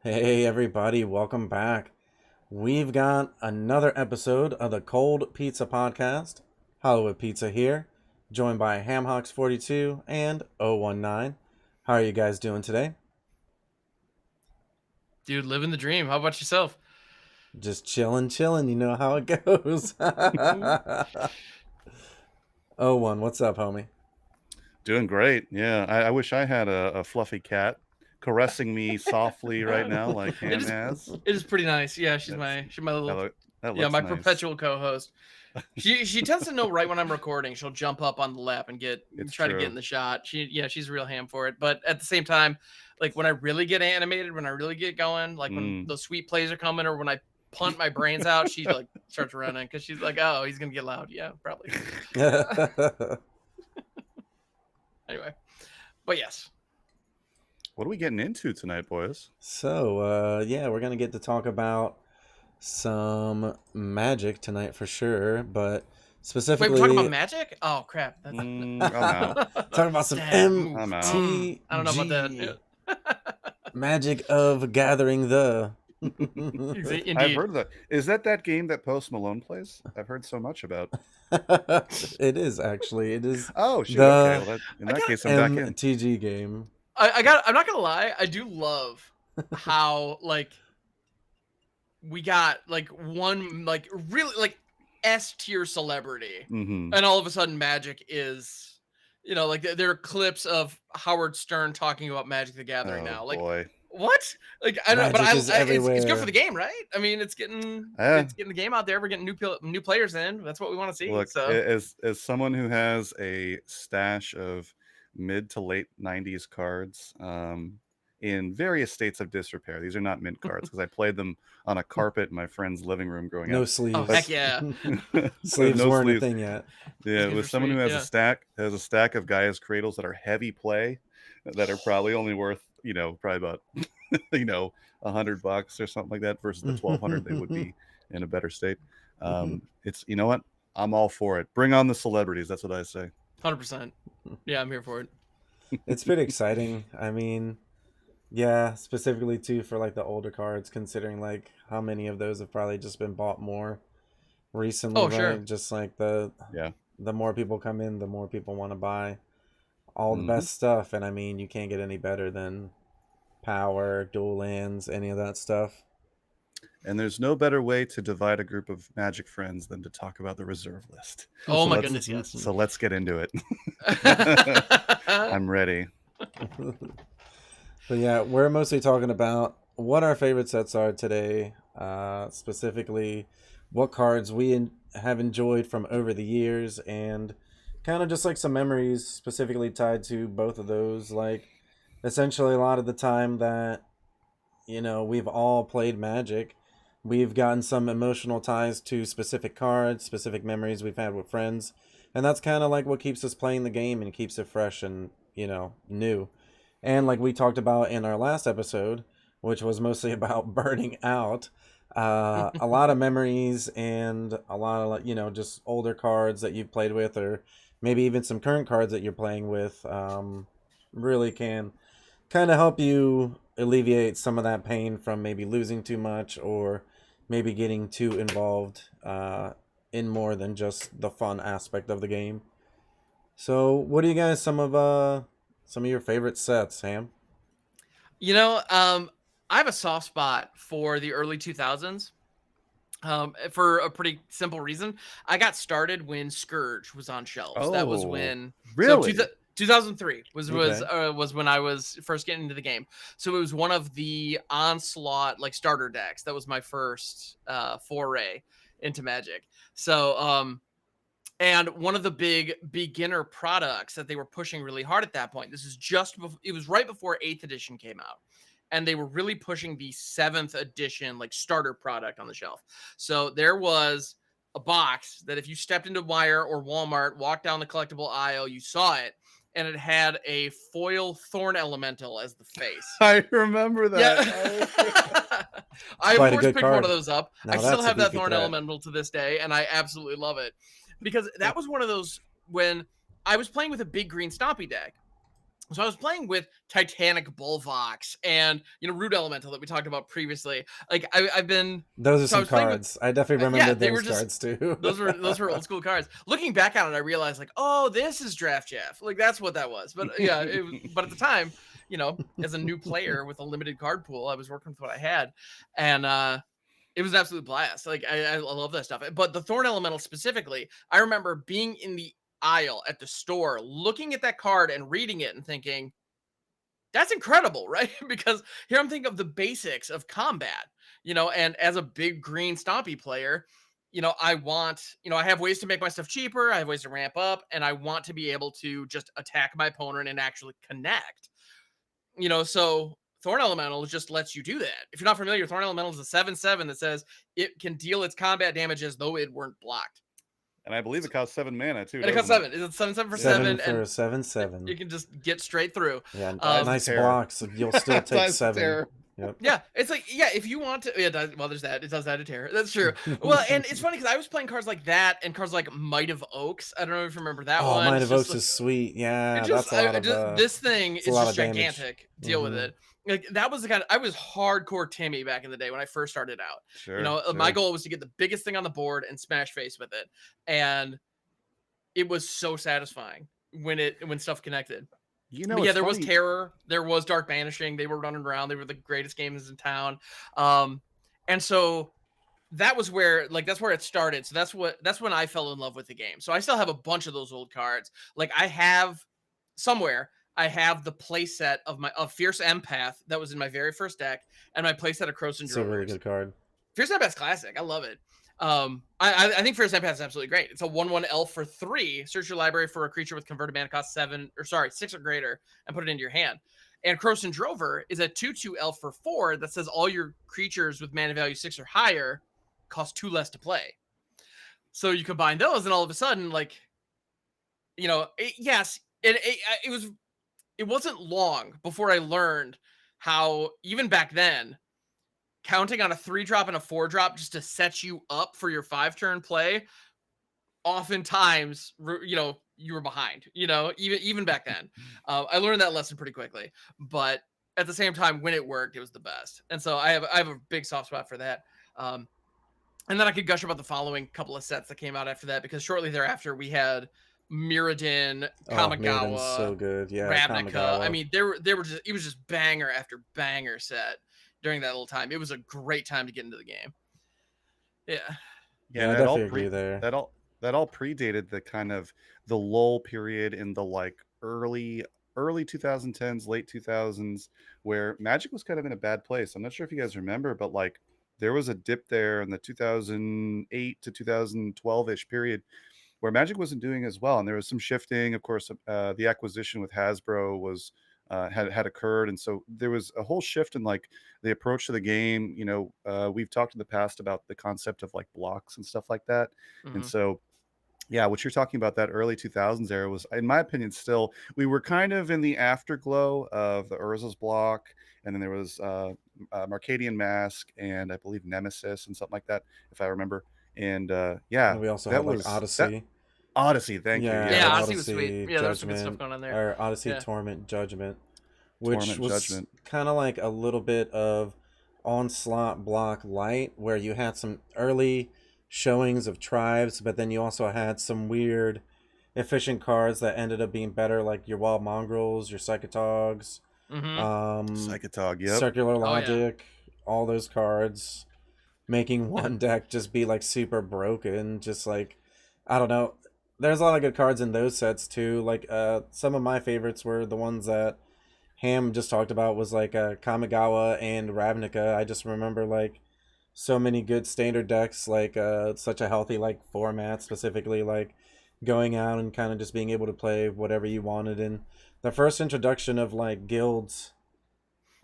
Hey everybody, welcome back. We've got another episode of the Cold Pizza Podcast. Hollywood Pizza here, joined by HamHocks42 and OhOneNine. How are you guys doing today? Dude, living the dream. How about yourself? Just chilling, you know how it goes. O1, what's up, homie? Doing great. Yeah, I wish I had a fluffy cat caressing me softly right now, like It Ham is has. it is pretty nice. Yeah, she's That's, my that, little that looks my nice. perpetual co-host. She tends to know right when I'm recording. She'll jump up on the lap and It's try to get true. in the shot. She's a real ham for it. But at the same time, like when I really get animated, when I really get going, like when those sweet plays are coming, or when I punt my brains out, she like starts running because she's like, oh, he's gonna get loud. Yeah, probably. Anyway, but yes. What are we getting into tonight, boys? So, we're going to get to talk about some magic tonight for sure, but Wait, specifically... we're talking about magic? Oh, crap. I'm out. Talking about some I'm out. MTG. I don't know about that. Magic of Gathering the... Indeed. I've heard that. Is that game that Post Malone plays? I've heard so much about. It is, actually. It is Oh, shit. the Okay. Well, in that case, I'm back in. MTG game. I'm not gonna lie, I do love how like we got like one like really like S tier celebrity, Mm-hmm. and all of a sudden Magic is, like there are clips of Howard Stern talking about Magic the Gathering now. Like boy. what? Like I don't know, but Magic is it's good everywhere. for the game, right? I mean, it's getting the game out there. We're getting new players in. That's what we want to see. Look, So as someone who has a stash of mid to late 90s cards in various states of disrepair. These are not mint cards because I played them on a carpet in my friend's living room growing No up. sleeves. oh heck yeah, Sleeves No weren't sleeves. a thing yet. Yeah, Sleeves with are someone who sweet, has yeah. a stack of Gaia's cradles that are heavy play, that are probably only worth probably about $100 or something like that versus the 1,200 they would be in a better state. It's what, I'm all for it. Bring on the celebrities. That's what I say. 100%. Yeah, I'm here for it. It's pretty exciting. I mean, yeah, specifically too for like the older cards, considering like how many of those have probably just been bought more recently, Oh right? sure. Just like the more people come in, the more people want to buy all the best stuff, and I mean, you can't get any better than power, dual lands, any of that stuff. And there's no better way to divide a group of Magic friends than to talk about the reserve list. Oh So my let's- goodness, yes. So let's get into it. I'm ready. But yeah, we're mostly talking about what our favorite sets are today, specifically what cards we have enjoyed from over the years, and kind of just like some memories specifically tied to both of those. Like, essentially, a lot of the time that, we've all played Magic, we've gotten some emotional ties to specific cards, specific memories we've had with friends, and that's kind of like what keeps us playing the game and keeps it fresh and, new. And like we talked about in our last episode, which was mostly about burning out, a lot of memories and a lot of, just older cards that you've played with, or maybe even some current cards that you're playing with, really can kind of help you alleviate some of that pain from maybe losing too much or maybe getting too involved in more than just the fun aspect of the game. So, what are you guys some of your favorite sets, Sam? I have a soft spot for the early 2000s. For a pretty simple reason. I got started when Scourge was on shelves. That was when really? So 2003 was Okay. was when I was first getting into the game. So it was one of the Onslaught like starter decks. That was my first foray into Magic. So and one of the big beginner products that they were pushing really hard at that point. This is it was right before 8th edition came out. And they were really pushing the 7th edition like starter product on the shelf. So there was a box that if you stepped into Wire or Walmart, walked down the collectible aisle, you saw it, and it had a foil Thorn Elemental as the face. I remember that. Yeah. I of Quite a course good picked card. one of those up. Now I still that's a have that beefy Thorn threat. Elemental to this day, and I absolutely love it. Because that was one of those when I was playing with a big green Stompy deck. So I was playing with Titanic Bullvox and Root Elemental that we talked about previously. Like I've been Those are so I some was playing with cards. I definitely remember yeah, they were those just cards too. those were old school cards. Looking back on it, I realized like, oh, this is Draft Jeff. Like that's what that was. But yeah, it was, but at the time, as a new player with a limited card pool, I was working with what I had, and it was an absolute blast. Like I love that stuff. But the Thorn Elemental specifically, I remember being in the aisle at the store, looking at that card and reading it and thinking, that's incredible, right? Because here I'm thinking of the basics of combat, and as a big green stompy player, I want, I have ways to make my stuff cheaper, I have ways to ramp up, and I want to be able to just attack my opponent and actually connect. So Thorn Elemental just lets you do that. If you're not familiar, Thorn Elemental is a 7/7 that says it can deal its combat damage as though it weren't blocked. And I believe it costs 7 mana too, And it costs doesn't it? 7. It's 7/7 for Seven 7, for and a 7/7. you can just get straight through. Yeah, Ties the nice terror. blocks. You'll still take Ties the 7. terror. Yep. Yeah, it's like, yeah, if you want to, yeah, well, there's that. It does that to terror. That's true. Well, and it's funny because I was playing cards like that and cards like Might of Oaks. I don't know if you remember that one. Might It's of just Oaks is sweet. Yeah, it that's just, a lot of this thing is a lot just of damage. gigantic. Deal with it. Like that was the kind of, I was hardcore Timmy back in the day when I first started out. Sure. My goal was to get the biggest thing on the board and smash face with it, and it was so satisfying when stuff connected. But yeah, there was Terror, there was Dark Banishing. They were running around. They were the greatest games in town. And so that was where, like, that's where it started. So that's when I fell in love with the game. So I still have a bunch of those old cards. Like I have the playset of Fierce Empath that was in my very first deck, and my playset of Croson It's a really good card. Fierce Empath's classic. I love it. I think Fierce Empath is absolutely great. It's a 1/1 elf for 3. Search your library for a creature with converted mana cost 6 or greater, and put it into your hand. And Croson Drover is a 2/2 elf for 4 that says all your creatures with mana value 6 or higher cost 2 less to play. So you combine those, and all of a sudden, like, yes, it wasn't long before I learned how, even back then, counting on a 3-drop and a 4-drop just to set you up for your 5-turn play, oftentimes, you were behind, even back then. I learned that lesson pretty quickly, but at the same time, when it worked, it was the best. And so I have a big soft spot for that. And then I could gush about the following couple of sets that came out after that, because shortly thereafter we had Mirrodin, Kamigawa, Mirrodin's so good. Yeah, Ravnica. Kamigawa. I mean, it was just banger after banger set during that little time. It was a great time to get into the game. Yeah. Yeah, I definitely agree there. That all predated the kind of the lull period in the like early 2010s, late 2000s, where Magic was kind of in a bad place. I'm not sure if you guys remember, but like there was a dip there in the 2008 to 2012-ish period where Magic wasn't doing as well, and there was some shifting. Of course, the acquisition with Hasbro was had occurred, and so there was a whole shift in like the approach to the game. We've talked in the past about the concept of like blocks and stuff like that, and so yeah, what you're talking about, that early 2000s era, was, in my opinion, still, we were kind of in the afterglow of the Urza's block, and then there was Marcadian Mask, and I believe Nemesis and something like that, if I remember. And yeah, And we also that had like was Odyssey. Odyssey, thank you. Yeah, Yeah, Odyssey was sweet. Yeah, there was some good stuff going on there. Or Odyssey Yeah. Torment Judgment, which Torment was Judgment. kind of like a little bit of Onslaught block light, where you had some early showings of tribes, but then you also had some weird efficient cards that ended up being better, like your Wild Mongrels, your Psychotogs, Psychotog, yep. Circular Logic, all those cards, making one deck just be like super broken. Just like, I don't know. There's a lot of good cards in those sets too. Like some of my favorites were the ones that Ham just talked about, was like Kamigawa and Ravnica. I just remember like so many good standard decks, like such a healthy like format, specifically like going out and kind of just being able to play whatever you wanted. And the first introduction of like guilds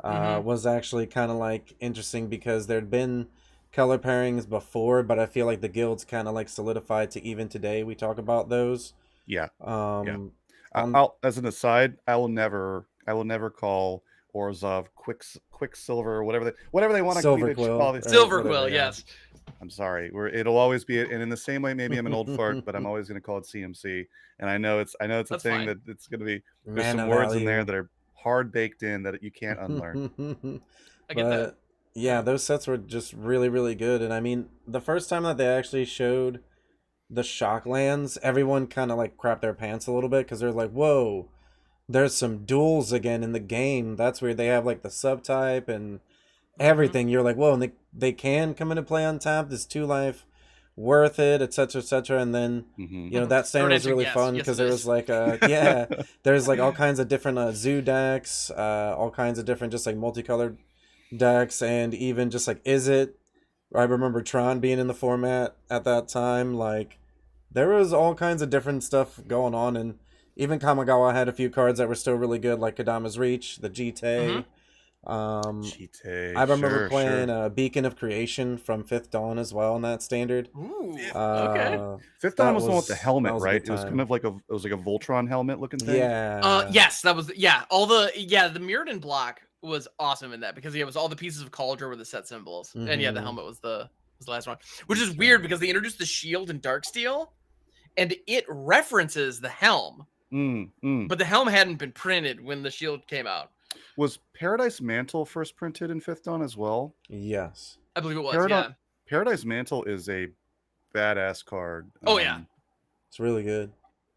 was actually kind of like interesting, because there'd been color pairings before, but I feel like the guilds kind of like solidified to even today we talk about those. Yeah. Yeah. I'll, as an aside, I will never call Orzhov, Quicksilver, whatever they want to Silver call Quill it. or Silver whatever. Quill, Yeah. yes. I'm sorry. It'll always be, and in the same way, maybe I'm an old fart, but I'm always going to call it CMC. And I know it's a That's thing fine. that it's going to be. There's some Mana words in there value. that are hard baked in that you can't unlearn. I get that. But yeah, those sets were just really, really good. And I mean, the first time that they actually showed the shock lands, everyone kind of like crapped their pants a little bit because they're like, whoa, there's some duels again in the game. That's where they have like the subtype and Mm-hmm. everything. You're like, whoa, and they can come into play on tap. Is 2 life worth it, etc., etc.? And then Hmm. that Short standard was answer, really yes. fun Yes, because it there was is. like yeah, there's like all kinds of different zoo decks, all kinds of different just like multicolored decks, and even just like is it. I remember Tron being in the format at that time. Like there was all kinds of different stuff going on, and even Kamigawa had a few cards that were still really good, like Kadama's Reach, the Mm-hmm. Jite. I Cheat, remember sure, playing sure. Beacon of Creation from Fifth Dawn as well in that standard. Ooh, okay. Uh, Fifth Dawn that was the one with the that helmet, was a right? good It was kind time. of like a Voltron helmet looking thing. Yeah. Yes, that was the Mirrodin block was awesome in that because it was all the pieces of Cauldron were the set symbols, and the Mm-hmm. helmet was the last one, which is That's weird right. because they introduced the shield in Darksteel, and it references the helm, Mm. but the helm hadn't been printed when the shield came out. Was Paradise Mantle first printed in Fifth Dawn as well? Yes. I believe it was, Paradise yeah. Paradise Mantle is a badass card. Oh yeah. It's really good.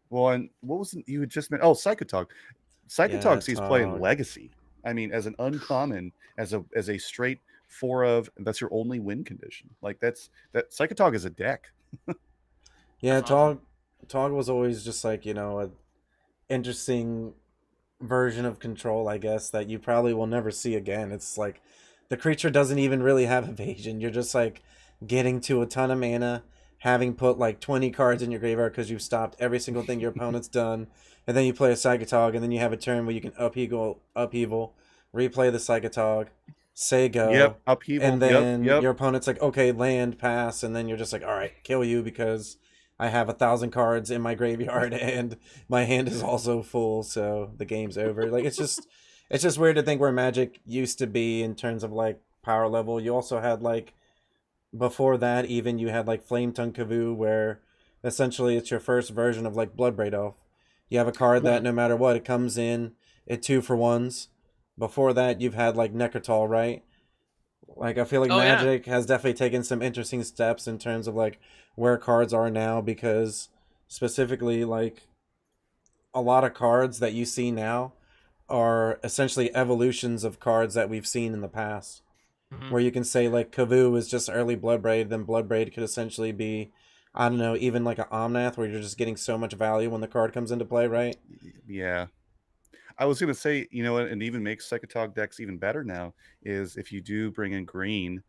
Well, and what was you had just mentioned? Oh, Psychotog. Yeah, Psychotog sees play in Tog. Legacy. I mean, as an uncommon, as a straight 4 of, that's your only win condition. Like that Psychotog is a deck. Yeah, That's awesome. Tog was always just like, a interesting version of control, I guess, that you probably will never see again. It's like the creature doesn't even really have evasion. You're just like getting to a ton of mana, having put like 20 cards in your graveyard because you've stopped every single thing your opponent's done, and then you play a Psychotog, and then you have a turn where you can upheaval, replay the Psychotog, say Yep, go, upheaval. and Yep, then yep. your opponent's like, okay, land, pass, and then you're just like, all right, kill you because I have 1,000 cards in my graveyard and my hand is also full, so the game's over. Like it's just weird to think where Magic used to be in terms of like power level. You also had like before that even you had like Flame Tongue Kavoo where essentially it's your first version of like Bloodbraid Elf. You have a card that Mhm. no matter what it comes in, it 2 for 1s. Before that you've had like Necrotal, right? Like I feel like Oh yeah. Magic has definitely taken some interesting steps in terms of like where cards are now because specifically like a lot of cards that you see now are essentially evolutions of cards that we've seen in the past. Mhm. Where you can say like Kavoo is just early Bloodbraid, then Bloodbraid could essentially be, I don't know, even like a Omnath where you're just getting so much value when the card comes into play, right? Yeah. I was gonna say, and even makes Psychotog decks even better now is if you do bring in green,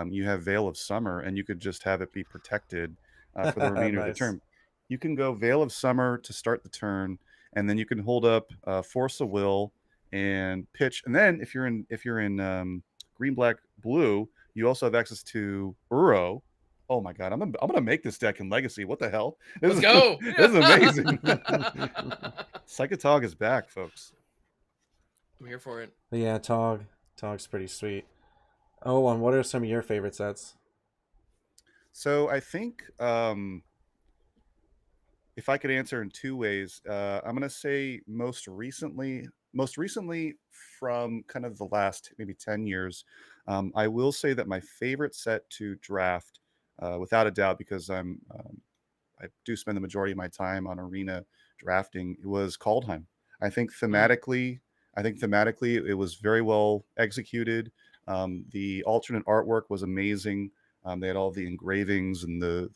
you have Veil of Summer, and you could just have it be protected for the remainder of the Nice. turn. You can go Veil of Summer to start the turn, and then you can hold up Force of Will and pitch. And then if you're in green, black, blue, you also have access to Uro. Oh my god, I'm gonna make this deck in Legacy. What the hell? Let's This is go. this is amazing. But Psychotog is back, folks. I'm here for it. yeah, Tog's pretty sweet. Oh, and what are some of your favorite sets? So I think if I could answer in 2 ways, I'm gonna say most recently from kind of the last maybe 10 years, I will say that my favorite set to draft, without a doubt, because I do spend the majority of my time on arena drafting, it was Kaldheim. I think Mm. thematically, it was very well executed. The alternate artwork was amazing. They had all the engravings and the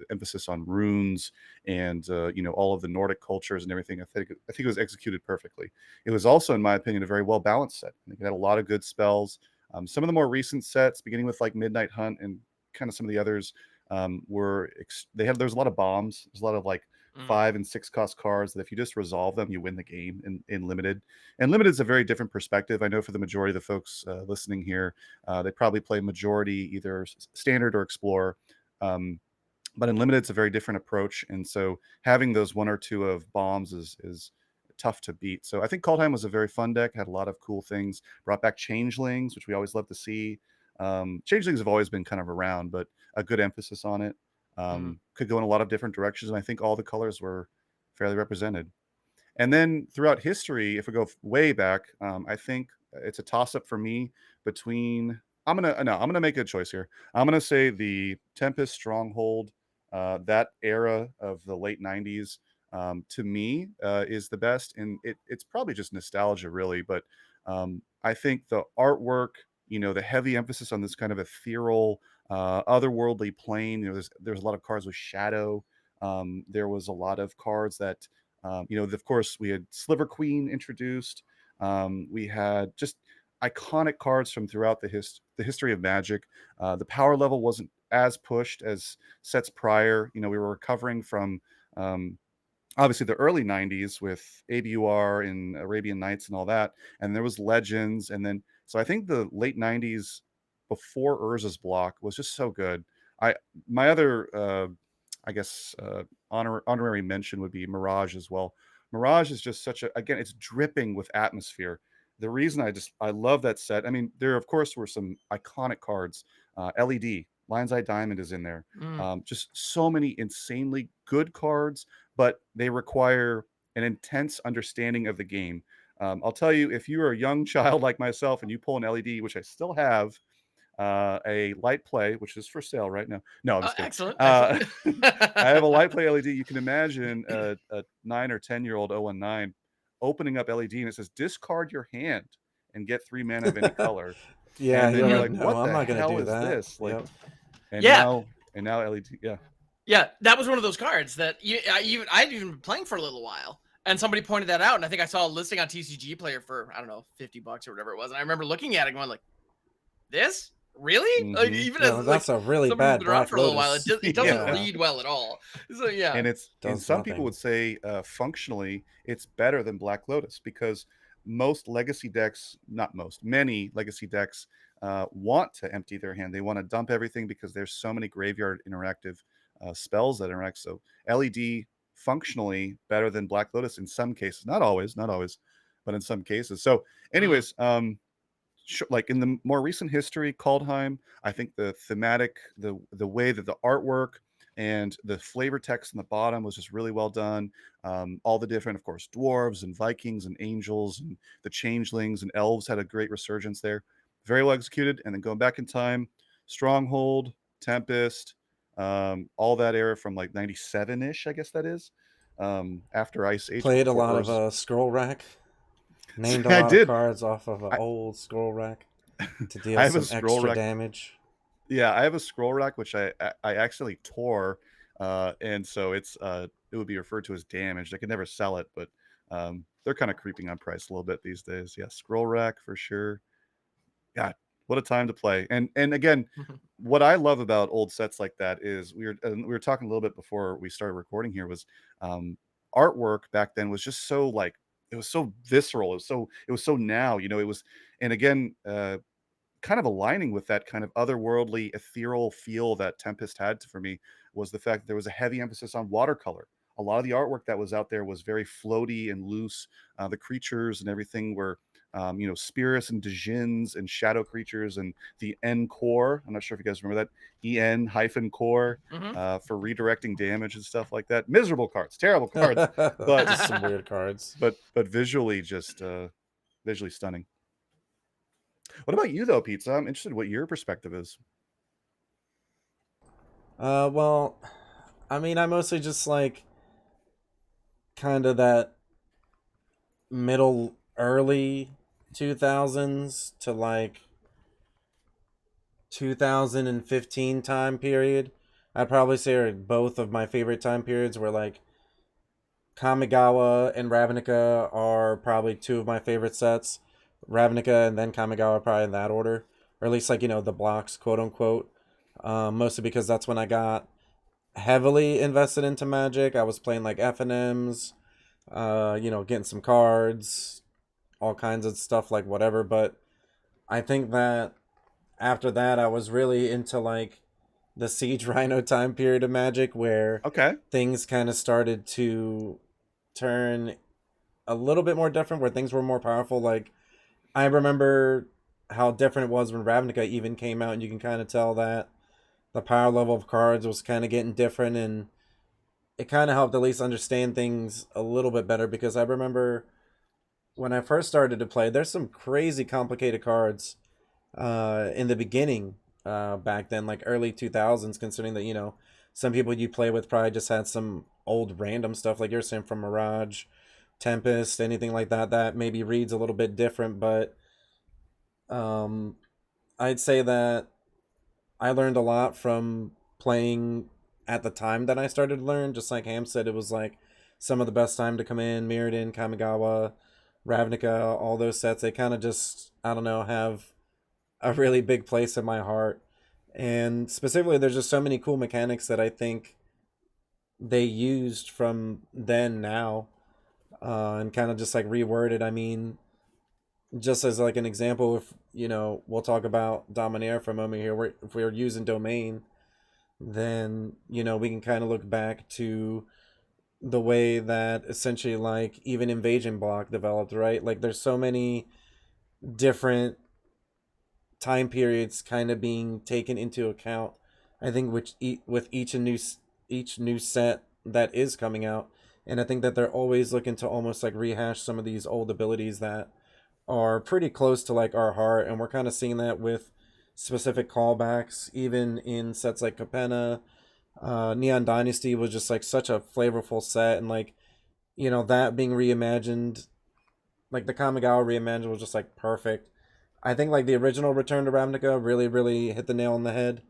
emphasis on runes and all of the Nordic cultures and everything. I think it was executed perfectly. It was also, in my opinion, a very well balanced set. I think it had a lot of good spells. Some of the more recent sets, beginning with like Midnight Hunt and kind of some of the others, there's a lot of bombs. There's a lot of like Mm. 5 and 6 cost cards that if you just resolve them, you win the game in limited. And limited is a very different perspective. I know for the majority of the folks listening here, they probably play majority either standard or explorer. But in limited, it's a very different approach. And so having those 1 or 2 of bombs is tough to beat. So I think Kaldheim was a very fun deck, had a lot of cool things, brought back Changelings, which we always love to see. Changelings have always been kind of around, but a good emphasis on it. Could go in a lot of different directions, and I think all the colors were fairly represented. And then throughout history, if we go way back, I think it's a toss-up for me between. I'm gonna make a choice here. I'm gonna say the Tempest Stronghold, that era of the late '90s, to me is the best, and it's probably just nostalgia, really. But I think the artwork, the heavy emphasis on this kind of ethereal, otherworldly plane. There's a lot of cards with shadow. There was a lot of cards that. Of course, we had Sliver Queen introduced. We had just iconic cards from throughout the history of Magic. The power level wasn't as pushed as sets prior. We were recovering from obviously the early 90s with ABUR and Arabian Nights and all that. And there was Legends. And then, so I think the late 90s before Urza's block was just so good. My other I guess honorary mention would be Mirage as well. Mirage is just again, it's dripping with atmosphere. The reason I love that set, I mean, there of course were some iconic cards. LED, Lion's Eye Diamond is in there. Just so many insanely good cards, but they require an intense understanding of the game. I'll tell you, if you're a young child like myself and you pull an LED, which I still have, a light play, which is for sale right now. No, I'm just kidding. Excellent. I have a light play LED. You can imagine a 9 or 10-year-old OhOneNine opening up LED and it says discard your hand and get 3 mana of any color. Yeah, and then you're like, no, what I'm the not gonna hell do is that. this? Like, Yep. and now LED. Yeah. Yeah, that was one of those cards that I'd even been playing for a little while, and somebody pointed that out, and I think I saw a listing on TCG Player for, I don't know, $50 or whatever it was, and I remember looking at it and going like, this? Really? Like, even as that's a really somebody who's bad been around Black for a little while, Lotus. it doesn't Yeah. read well at all. So yeah, And some nothing. people would say functionally it's better than Black Lotus because most legacy decks, not most, many legacy decks want to empty their hand. They want to dump everything because there's so many graveyard interactive spells that interact. So LED functionally better than Black Lotus in some cases, not always, but in some cases. So anyways, like in the more recent history, Kaldheim, I think the thematic, the way that the artwork and the flavor text in the bottom was just really well done. All the different, of course, dwarves and Vikings and angels and the changelings and elves had a great resurgence there. Very well executed. And then going back in time, Stronghold, Tempest, all that era from like 97-ish, I guess that is. After Ice Age. Played a before lot Urza. of scroll rack. Named a I lot did. of cards off of an old scroll rack to deal some extra damage. Yeah, I have a scroll rack which I actually tore, and so it would be referred to as damaged. I could never sell it, but they're kind of creeping on price a little bit these days. Yeah, scroll rack for sure. God, what a time to play! And again, what I love about old sets like that is we were talking a little bit before we started recording here was artwork back then was just so like. It was so visceral. It was so now, it was, and again, kind of aligning with that kind of otherworldly, ethereal feel that Tempest had for me was the fact that there was a heavy emphasis on watercolor. A lot of the artwork that was out there was very floaty and loose. The creatures and everything were, spirits and Djinns and shadow creatures and the N core. I'm not sure if you guys remember that EN-core for redirecting damage and stuff like that. Miserable cards, terrible cards, but just some weird cards. But visually, just visually stunning. What about you, though, Pizza? I'm interested in what your perspective is. Well, I mean, I mostly just like kind of that middle, early 2000s to like 2015 time period. I'd probably say both of my favorite time periods were like Kamigawa and Ravnica are probably two of my favorite sets. Ravnica and then Kamigawa probably in that order, or at least like the blocks, quote unquote. Mostly because that's when I got heavily invested into Magic. I was playing like FNMs, getting some cards, all kinds of stuff like whatever. But I think that after that, I was really into like the Siege Rhino time period of Magic, where things kind of started to turn a little bit more different, where things were more powerful. Like I remember how different it was when Ravnica even came out, and you can kind of tell that the power level of cards was kind of getting different, and it kind of helped at least understand things a little bit better. Because I remember when I first started to play, there's some crazy complicated cards in the beginning back then, like early 2000s, considering that, some people you play with probably just had some old random stuff, like you're saying, from Mirage, Tempest, anything like that, that maybe reads a little bit different. But um, I'd say that I learned a lot from playing at the time that I started to learn. Just like Ham said, it was like some of the best time to come in. Mirrodin, Kamigawa, Ravnica, all those sets, they kind of just, I don't know, have a really big place in my heart. And specifically, there's just so many cool mechanics that I think they used from then now, and kind of just like reworded. I mean, just as like an example, if we'll talk about Dominaire for a moment here. If we're using Domain, then we can kind of look back to the way that essentially like even Invasion Block developed, right? Like there's so many different time periods kind of being taken into account. I think with each new set that is coming out, and I think that they're always looking to almost like rehash some of these old abilities that are pretty close to like our heart, and we're kind of seeing that with specific callbacks, even in sets like Capenna. Neon Dynasty was just like such a flavorful set, and like that being reimagined, like the Kamigawa reimagined was just like perfect. I think like the original Return to Ravnica really, really hit the nail on the head.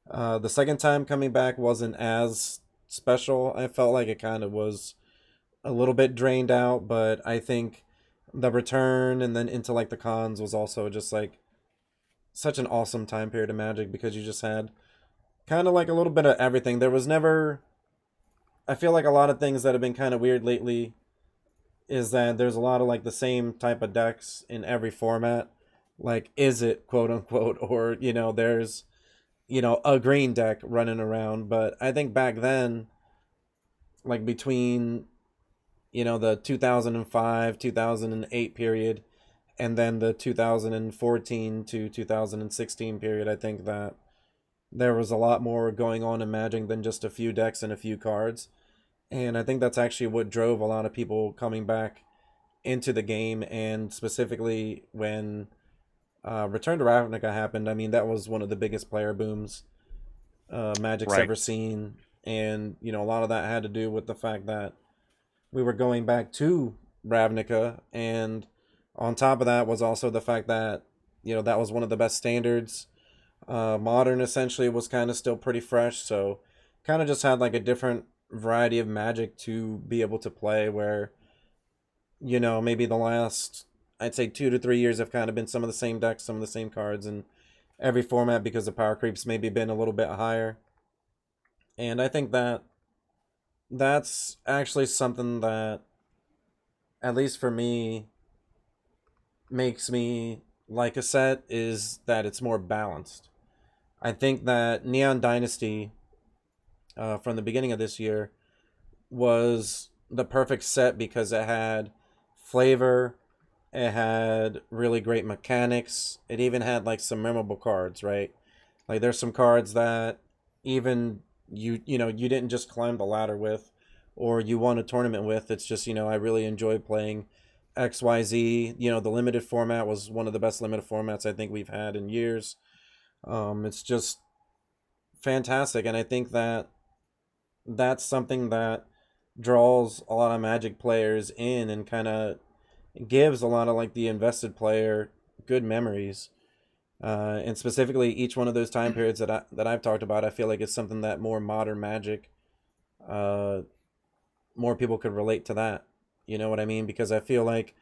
The second time coming back wasn't as special. I felt like it kind of was a little bit drained out, but I think the return and then into like the cons was also just like such an awesome time period of Magic, because you just had kind of like a little bit of everything. There was never, I feel like a lot of things that have been kind of weird lately is that there's a lot of like the same type of decks in every format. Like, is it quote unquote, or there's a green deck running around. But I think back then, like between the 2005 2008 period, and then the 2014 to 2016 period, I think that there was a lot more going on in Magic than just a few decks and a few cards. And I think that's actually what drove a lot of people coming back into the game. And specifically when Return to Ravnica happened, I mean, that was one of the biggest player booms Magic's Right. ever seen. And, a lot of that had to do with the fact that we were going back to Ravnica. And on top of that was also the fact that, that was one of the best standards. Modern essentially was kind of still pretty fresh. So kind of just had like a different variety of Magic to be able to play, where, maybe the last, I'd say 2 to 3 years have kind of been some of the same decks, some of the same cards in every format, because the power creeps maybe been a little bit higher. And I think that that's actually something that, at least for me, makes me like a set, is that it's more balanced. I think that Neon Dynasty, from the beginning of this year, was the perfect set because it had flavor, it had really great mechanics, it even had like some memorable cards, right? Like there's some cards that even you didn't just climb the ladder with, or you won a tournament with. It's just, I really enjoy playing XYZ. The limited format was one of the best limited formats I think we've had in years. It's just fantastic, and I think that that's something that draws a lot of Magic players in, and kind of gives a lot of like the invested player good memories. And specifically, each one of those time periods that I've talked about, I feel like it's something that more modern Magic, uh, more people could relate to that. You know what I mean? Because I feel like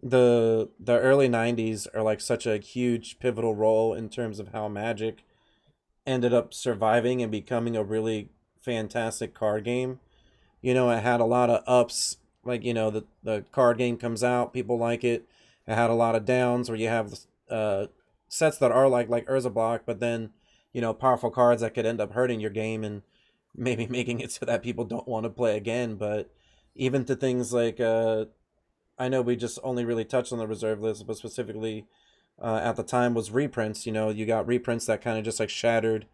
the early '90s are like such a huge pivotal role in terms of how Magic ended up surviving and becoming a really fantastic card game. It had a lot of ups, like, the card game comes out, people like it. It had a lot of downs where you have sets that are like Urza Block, but then, powerful cards that could end up hurting your game and maybe making it so that people don't want to play again. But even to things like I know we just only really touched on the reserve list, but specifically at the time was reprints. You know, you got reprints that kind of just like shattered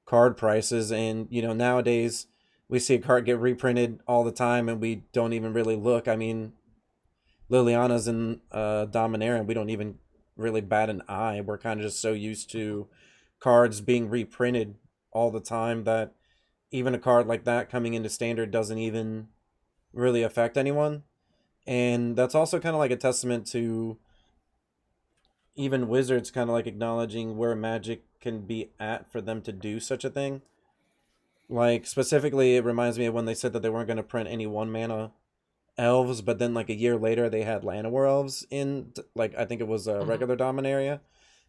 card prices, and you know nowadays we see a card get reprinted all the time, and we don't even really look. I mean, Liliana's in Dominaria, and we don't even really bat an eye. We're kind of just so used to cards being reprinted all the time that even a card like that coming into standard doesn't even really affect anyone. And that's also kind of like a testament to even Wizards kind of like acknowledging where Magic can be at for them to do such a thing. Like specifically, it reminds me of when they said that they weren't going to print any 1 mana elves, but then like a year later they had Llanowar elves in, like I think it was a Mhm. regular Dominaria,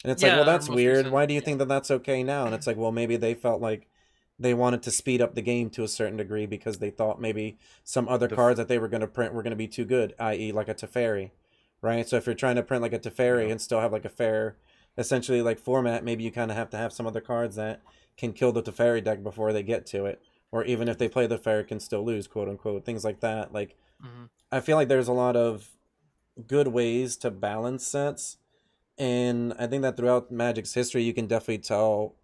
and it's like, well, Yeah, our that's most weird. recent. Why do you Yeah. think that that's okay now? And it's like, well, maybe they felt like they wanted to speed up the game to a certain degree because they thought maybe some other Def- cards that they were going to print were going to be too good, i.e., like a Teferi, right? So if you're trying to print like a Teferi yeah. and still have like a fair, essentially like format, maybe you kind of have to have some other cards that can kill the Teferi deck before they get to it, or even if they play the Teferi can still lose, quote unquote, things like that. Like Mhm. I feel like there's a lot of good ways to balance sets, and I think that throughout Magic's history, you can definitely tell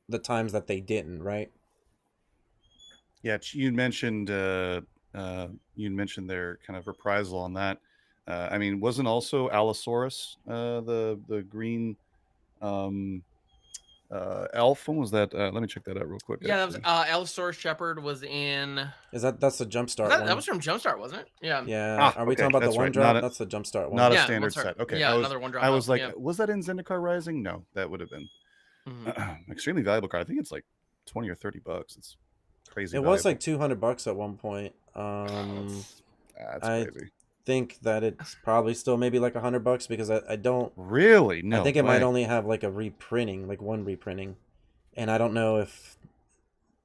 the times that they didn't, right? Yeah, you mentioned their kind of reprisal on that. I mean, wasn't also Allosaurus the green um, elf? When was that? Let me check that out real quick. Yeah, that was Actually, Allosaurus Shepherd was in. That's the jumpstart That one? was from Jumpstart, wasn't it? Yeah. Yeah. Are we okay, talking about the that's one right. drop? That's the jumpstart Not one. a Yeah, one standard star. set. Okay, Yeah, another one drop I elf. was like, Yeah. was that in Zendikar Rising? No, that would have been Mhm. extremely valuable card. I think it's like 20 or 30 bucks. It's crazy It was like valuable. $200 at one point. That's I crazy. think that it's probably still maybe like $100 because I don't. Really? I No think it might way. only have like a reprinting, like one reprinting, and I don't know if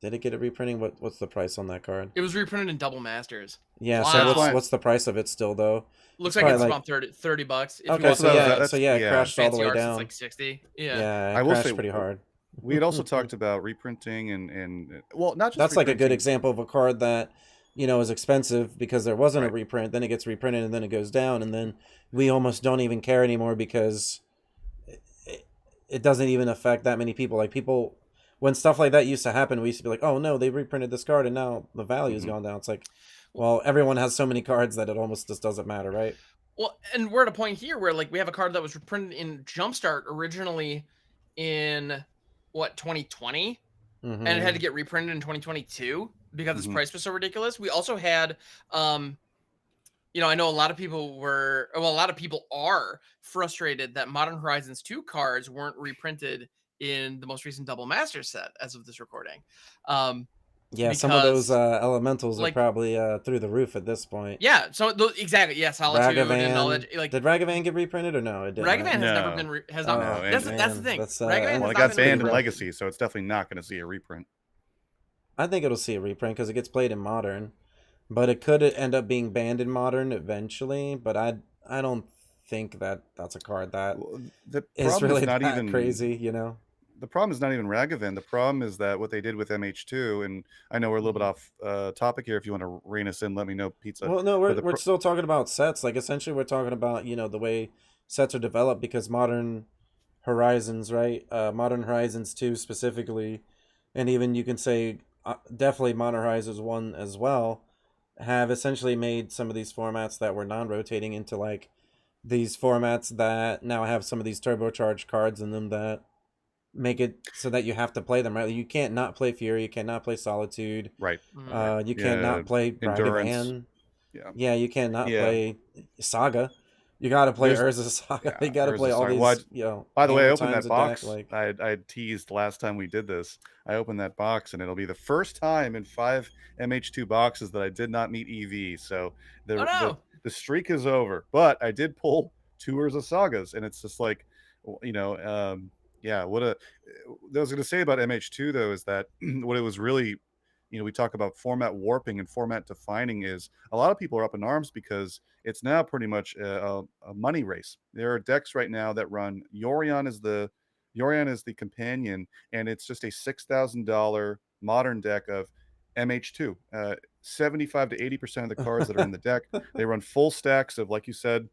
did it get a reprinting. What's the price on that card? It was reprinted in Double Masters. Yeah. So That's Wow. why. what's the price of it still though? It's Looks like probably it's like about $30. If you okay. want That's So what I was. the yeah. So That's yeah, it yeah. crashed all the fancy way arts, it's down. like 60. Yeah. Yeah, I it will say crashed pretty hard. we had also talked about reprinting and well, not just That's like a good reprinting. example of a card that is expensive because there wasn't a Right. reprint. Then it gets reprinted and then it goes down, and then we almost don't even care anymore because it, it doesn't even affect that many people. Like people, when stuff like that used to happen, we used to be like, "Oh no, they reprinted this card and now the value's hmm gone down." It's like, well, everyone has so many cards that it almost just doesn't matter, right? Well, and we're at a point here where like we have a card that was reprinted in Jumpstart originally in what 2020, and it had to Mm-hmm. get reprinted in 2022 because its hmm price was so ridiculous. We also had um I know a lot of people were, well, a lot of people are frustrated that Modern Horizons 2 cards weren't reprinted in the most recent Double Master set as of this recording. Um, Yeah, some of those because, elementals are like, probably through the roof at this point. yeah, so exactly, yeah, Solitude and all that. Ragavan. Like, Did Ragavan get reprinted or no? It didn't, right? Ragavan has never No, been, has not. Oh no, That's the and thing. man, Ragavan well, has it not got been pretty banned in rough. reprinted. Legacy, so it's definitely not going to see a reprint. I think it'll see a reprint because it gets played in modern, but it could end up being banned in modern eventually. But I don't think that that's a card that Well, the is problem is really not that even crazy, you know. the problem is not even Ragavan. The problem is that what they did with MH2, and I know we're a little bit Mhm. off topic here. If you want to rein us in, let me know, Pizza. Well, no, But we're still talking about sets. Like essentially, we're talking about the way sets are developed because modern Horizons, right? Modern Horizons 2 specifically, and even you can say definitely Modern Horizons 1 as well, have essentially made some of these formats that were non-rotating into like these formats that now have some of these turbocharged cards in them that make it so that you have to play them, right? You can't not play Fury, you cannot play Solitude, right, Mhm. right, you can't yeah, not play endurance, Ragavan. yeah, Yeah, you can't not yeah. play Saga. You got to play There's Urza Saga. yeah, You got to there's play a all sorry. Well, these, by the way, I hammer opened times that a deck. box. Like, I had teased last time we did this. I opened that box, and it'll be the first time in 5 MH2 boxes that I did not meet EV. So Oh the no. the streak is over. But I did pull tours of sagas, and it's just like, yeah. What I was going to say about MH2 though is that what it was really, we talk about format warping and format defining is a lot of people are up in arms because it's now pretty much a money race. There are decks right now that run Yorion is the companion, and it's just a $6,000 modern deck of MH2. 75 to 80% of the cards that are in the deck, they run full stacks of, like you said,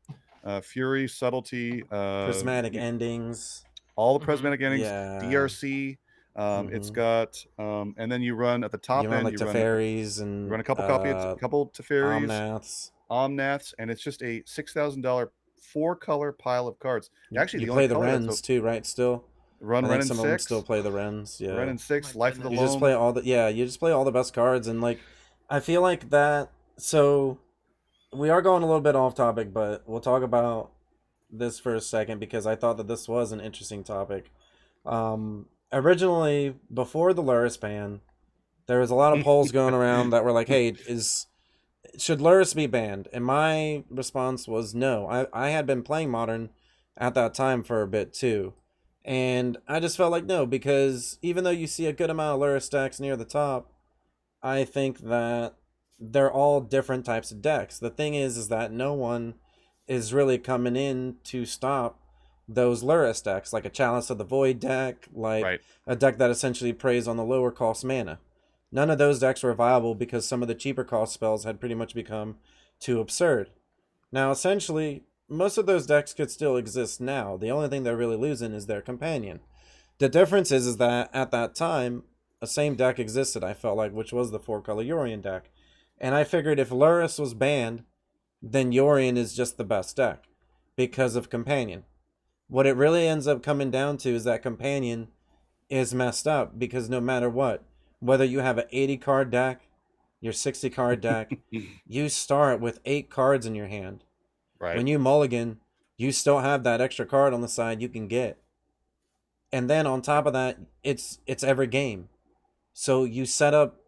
Fury, Subtlety, Prismatic endings. all the Mhm. prismatic endings, Yeah. DRC. It's got, and then you run at the top You run end, like you Teferis and run a couple Teferis, Omnaths. Omnaths, and it's just a $6,000 4-color pile of cards. Actually, You the only play the color Wrens too, right? Still, run I think and some of them 6, still play the Wrens. Yeah, Ren and 6, My Life of the goodness. you just play Loam. all the you just play all the best cards, and like I feel like that. So we are going a little bit off topic, but we'll talk about this for a second because I thought that this was an interesting topic. Originally, before the Luris ban, there was a lot of polls going around that were like, "Hey, should Luris be banned?" And my response was no. I had been playing Modern at that time for a bit too. And I just felt like no, because even though you see a good amount of Luris stacks near the top, I think that they're all different types of decks. The thing is that no one is really coming in to stop those Luris decks, like a Chalice of the Void deck, like Right. a deck that essentially preys on the lower cost mana. None of those decks were viable because some of the cheaper cost spells had pretty much become too absurd. Now, essentially, most of those decks could still exist now. The only thing they're really losing is their companion. The difference is that at that time, a same deck existed, I felt like, which was the 4-color Yorion deck. And I figured if Luris was banned, then Yorion is just the best deck because of companion. What it really ends up coming down to is that companion is messed up because no matter what, whether you have an 80 card deck, your 60 card deck, you start with 8 cards in your hand. Right. When you mulligan, you still have that extra card on the side you can get. And then on top of that, it's every game. So you set up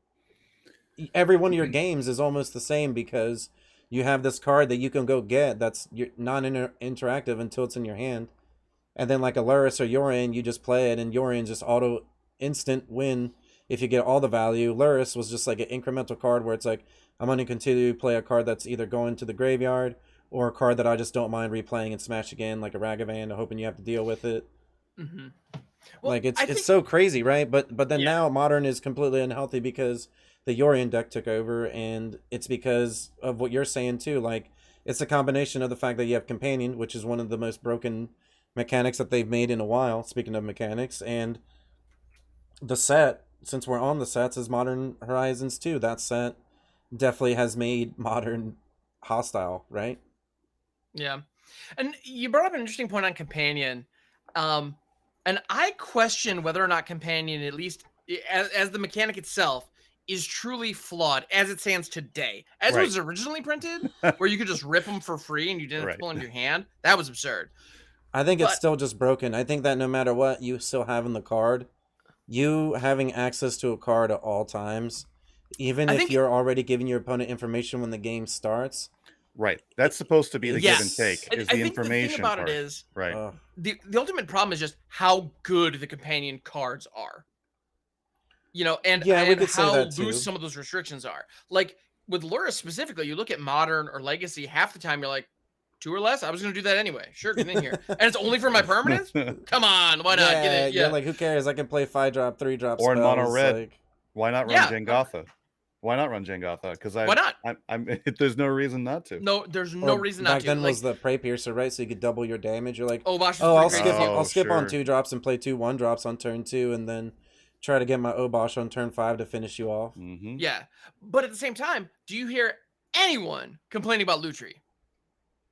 every one of your games is almost the same because you have this card that you can go get that's non-interactive until it's in your hand. And then like a Luris or Yorion, you just play it and Yorion just auto instant win if you get all the value. Luris was just like an incremental card where it's like, I'm going to continue to play a card that's either going to the graveyard or a card that I just don't mind replaying and smash again, like a Ragavan, hoping you have to deal with it. Mm-hmm. Well, Like I think, it's so crazy, right? But then Yeah. now Modern is completely unhealthy because the Yorion deck took over, and it's because of what you're saying too. Like it's a combination of the fact that you have Companion, which is one of the most broken mechanics that they've made in a while. Speaking of mechanics, and the set, since we're on the sets, is Modern Horizons 2. That set definitely has made Modern hostile, right? Yeah. And you brought up an interesting point on Companion. And I question whether or not Companion, at least as the mechanic itself, is truly flawed as it stands today. As it was originally printed, where you could just rip them for free and you didn't have to pull into your hand, that was absurd. I think it's But- still just broken. I think that no matter what you still have in the card, you having access to a card at all times, even if you're already giving your opponent information when the game starts. Right. That's supposed to be the give and Yes. take, is I the think information the thing about part. it is, Right. the ultimate problem is just how good the Companion cards are. You know, and we could say how that too. loose some of those restrictions are. Like with Luris specifically, you look at Modern or Legacy, half the time you're like, 2 or less? I was going to do that anyway. Sure, get in here. And it's only for my permanents? Come on, why not? Get it? You're like, who cares? I can play 5-drop, 3-drop Or in spells. mono red. Like... Why not run Jengatha? Why not run Jengatha? Because why not? I'm there's no reason not to. No, there's no reason not to. Back then was the Prey Piercer, right? So you could double your damage. You're like, I'll skip on 2 drops and play 2 1-drops on turn 2, and then try to get my Obosh on turn 5 to finish you off. Mm-hmm. Yeah, but at the same time, do you hear anyone complaining about Lutri?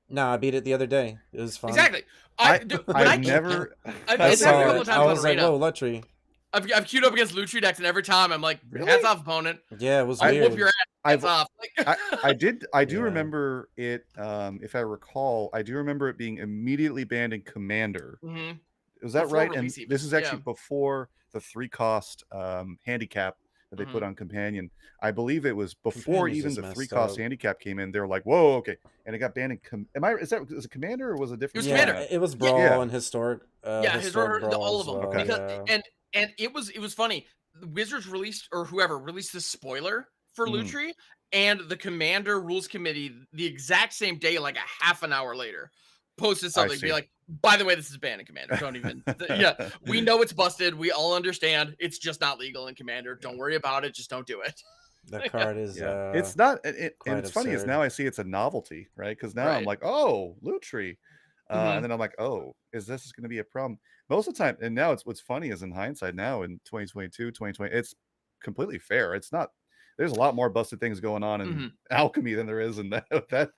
Nah, I beat it the other day. It was fun. Exactly. I've never. It's happened a couple of times I was on like, Arena. whoa, Lutri. I've queued up against Lutri decks, and every time I'm like, Really? hats off, opponent. Yeah, it was I'll weird. whoop your ass. Hats off. I do Yeah. remember it. If I recall, I do remember it being immediately banned in Commander. Mm-hmm. Was that Before right? release And even. this is actually before the 3-cost handicap that they Mhm. put on Companion. I believe it was before Companion's even just the messed 3-cost up. handicap came in. They were like, "Whoa, okay," and it got banned in. Was it Commander or was it different? It was Commander. It was Brawl Yeah. and Historic. Historic, Brawl all as of them. well, Okay. Because, and it was funny. The Wizards released, or whoever released this spoiler for Lutri, and the Commander Rules Committee the exact same day, like a half an hour later, posted something, be like, by the way, this is banned in Commander. Don't even. We know it's busted. We all understand. It's just not legal in Commander. Don't worry about it. Just don't do it. That card is Yeah, it's not, and quite it's funny is absurd. now I see it's a novelty, right? Because now I'm Right. like, oh, loot tree, Hmm. and then I'm like, oh, is this going to be a problem? Most of the time, and now it's what's funny is in hindsight now in 2022, 2020, it's completely fair. It's not. There's a lot more busted things going on in Hmm. alchemy than there is in that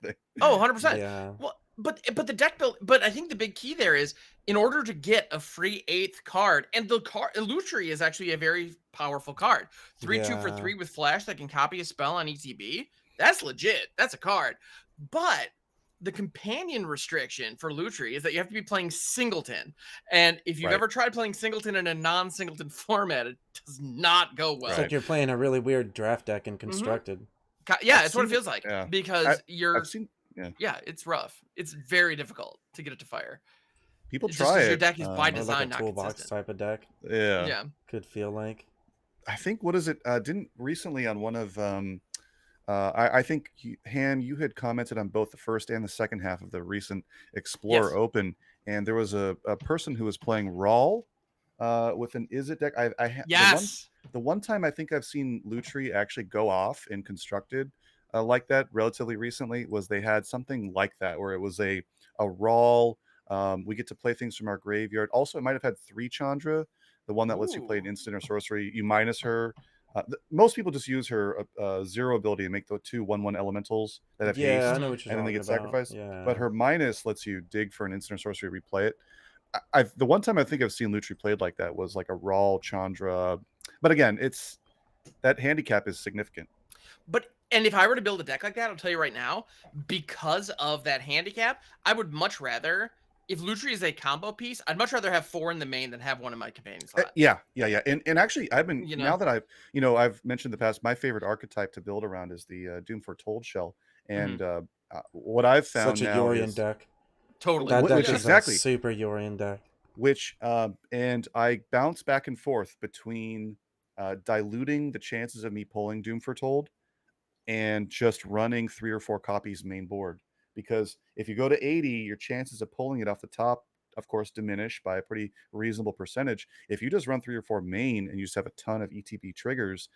thing. Oh, 100%. Yeah. Well, but the deck build, but I think the big key there is in order to get a free 8th card, and the card Illusory is actually a very powerful card. 3/2 for Yeah. 3 with flash that can copy a spell on ETB. That's legit. That's a card. But the companion restriction for Lutri is that you have to be playing Singleton. And if you've Right, ever tried playing Singleton in a non-Singleton format, it does not go It's well. like right. you're playing a really weird draft deck in Hmm. Constructed. Yeah, I've it's what it seen it. feels like Yeah, I, because I've you're seen. Yeah, yeah, it's rough. It's very difficult to get it to fire. people It's just try because your it. deck is by Or like a design not toolbox consistent. type of deck. Yeah, Yeah. Could feel like. I think what is it? Didn't recently on one of I think Han, you had commented on both the first and the second half of the recent Explorer Yes. Open, and there was a person who was playing Rawl with an Is It deck. Yes. The one time I think I've seen Lutri actually go off in constructed like that relatively recently was they had something like that where it was a Rawl. We get to play things from our graveyard. Also, it might have had 3 Chandra, the one that lets you play an Ooh. instant or sorcery. You minus her. Most people just use her 0 ability and make the 2 1/1 elementals that have Yeah, I haste, know Hmm. what you're and then they talking get about. sacrificed. But Yeah. her minus lets you dig for an instant or sorcery, replay it. The one time I think I've seen Lutri played like that was like a Rawl Chandra. But again, it's that handicap is significant. And if I were to build a deck like that, I'll tell you right now, because of that handicap, I would much rather, if Lutri is a combo piece, I'd much rather have 4 in the main than have one in my companion slot. Yeah. And actually, I've been You now know? that I've mentioned in the past, my favorite archetype to build around is the Doom Foretold shell. Hmm. And what I've Such found a now Yorion is deck. Totally. That deck which Yeah. is a exactly super Yorion deck. which and I bounce back and forth between diluting the chances of me pulling Doom Foretold and just running 3 or 4 copies main board. Because if you go to 80, your chances of pulling it off the top, of course, diminish by a pretty reasonable percentage. If you just run 3 or 4 main and you just have a ton of ETB triggers,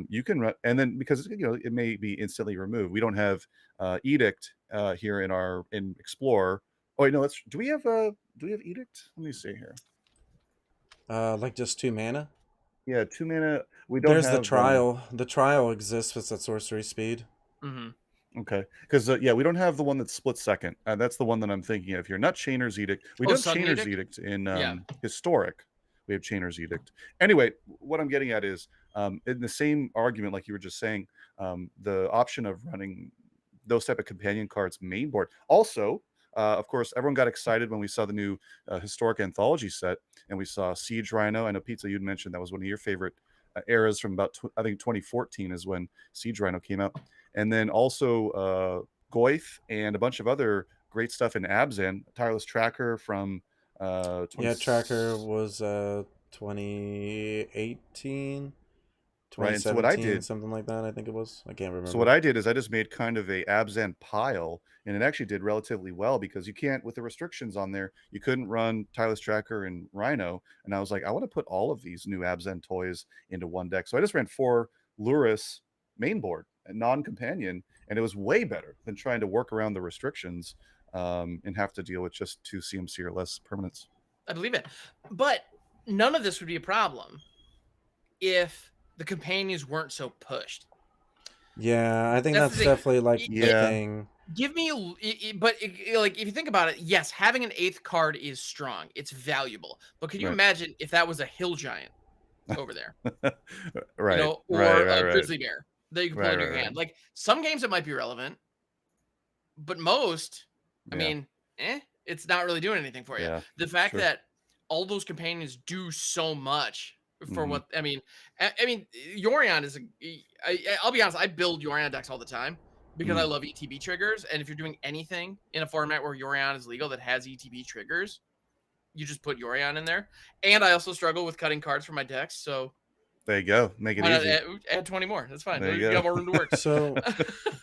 you can run, and then because it may be instantly removed. We don't have Edict here in Explorer. Oh wait, no, do we have Edict? Let me see here. Like just 2 mana. Yeah, 2 mana. We don't There's the have trial. The trial exists with that sorcery speed. Hmm. okay, because yeah, we don't have the one that splits second. That's the one that I'm thinking of here. Not Chainer's Edict. We Oh, do have Sudden Chainer's Edict? Edict in Yeah. Historic. We have Chainer's Edict. Anyway, what I'm getting at is in the same argument, like you were just saying, the option of running those type of companion cards main board. Also, of course, everyone got excited when we saw the new Historic Anthology set, and we saw Siege Rhino. I know Pizza, you'd mentioned that was one of your favorite eras from about I think 2014 is when Siege Rhino came out, and then also Goith and a bunch of other great stuff in Abzan. Tireless Tracker from 20, Yeah, Tracker was 2018, right. And so what I 2017, did something like that. I think it was. I can't So what remember. I did is I just made kind of a Abzan pile, and it actually did relatively well because you can't, with the restrictions on there, you couldn't run Tireless Tracker and Rhino. And I was like, I want to put all of these new Abzan toys into one deck. So I just ran 4 Luris main board and non-companion, and it was way better than trying to work around the restrictions and have to deal with just 2 CMC or less permanents. I believe it. But none of this would be a problem if the companions weren't so pushed. Yeah, I think That's the that's thing. definitely like the Yeah, thing. Give me, like if you think about it, yes, having an 8th card is strong. It's valuable. But can you right. imagine if that was a hill giant over there, Right, or a right, grizzly bear that you can pull right, into right, your right. hand? Like some games it might be relevant, but most, I Yeah, mean, it's not really doing anything for you. yeah, The fact sure. that all those companions do so much for Hmm. what I mean. I mean, Yorion is I'll be honest. I build Yorion decks all the time because I Mm. love ETB triggers. And if you're doing anything in a format where Yorion is legal that has ETB triggers, you just put Yorion in there. And I also struggle with cutting cards for my decks, so There you go. Make it why not easy. add 20 more? That's fine. There you You got go. more room to work. So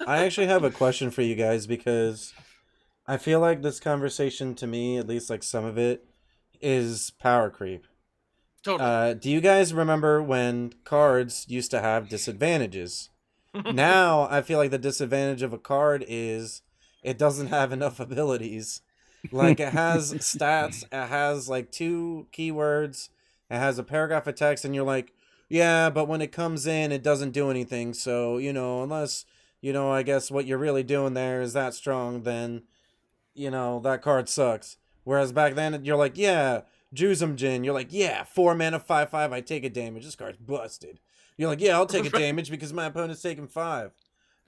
I actually have a question for you guys because I feel like this conversation, to me, at least like some of it, is power creep. Totally. Do you guys remember when cards used to have disadvantages? Now I feel like the disadvantage of a card is it doesn't have enough abilities. Like it has stats, it has like 2 keywords, it has a paragraph of text, and you're like, yeah, but when it comes in, it doesn't do anything. So, unless, I guess what you're really doing there is that strong, then, that card sucks. Whereas back then, you're like, yeah, Juzum Jin. You're like, yeah, 4 mana, 5/5, I take a damage. This card's busted. You're like, yeah, I'll take a damage because my opponent's taking 5.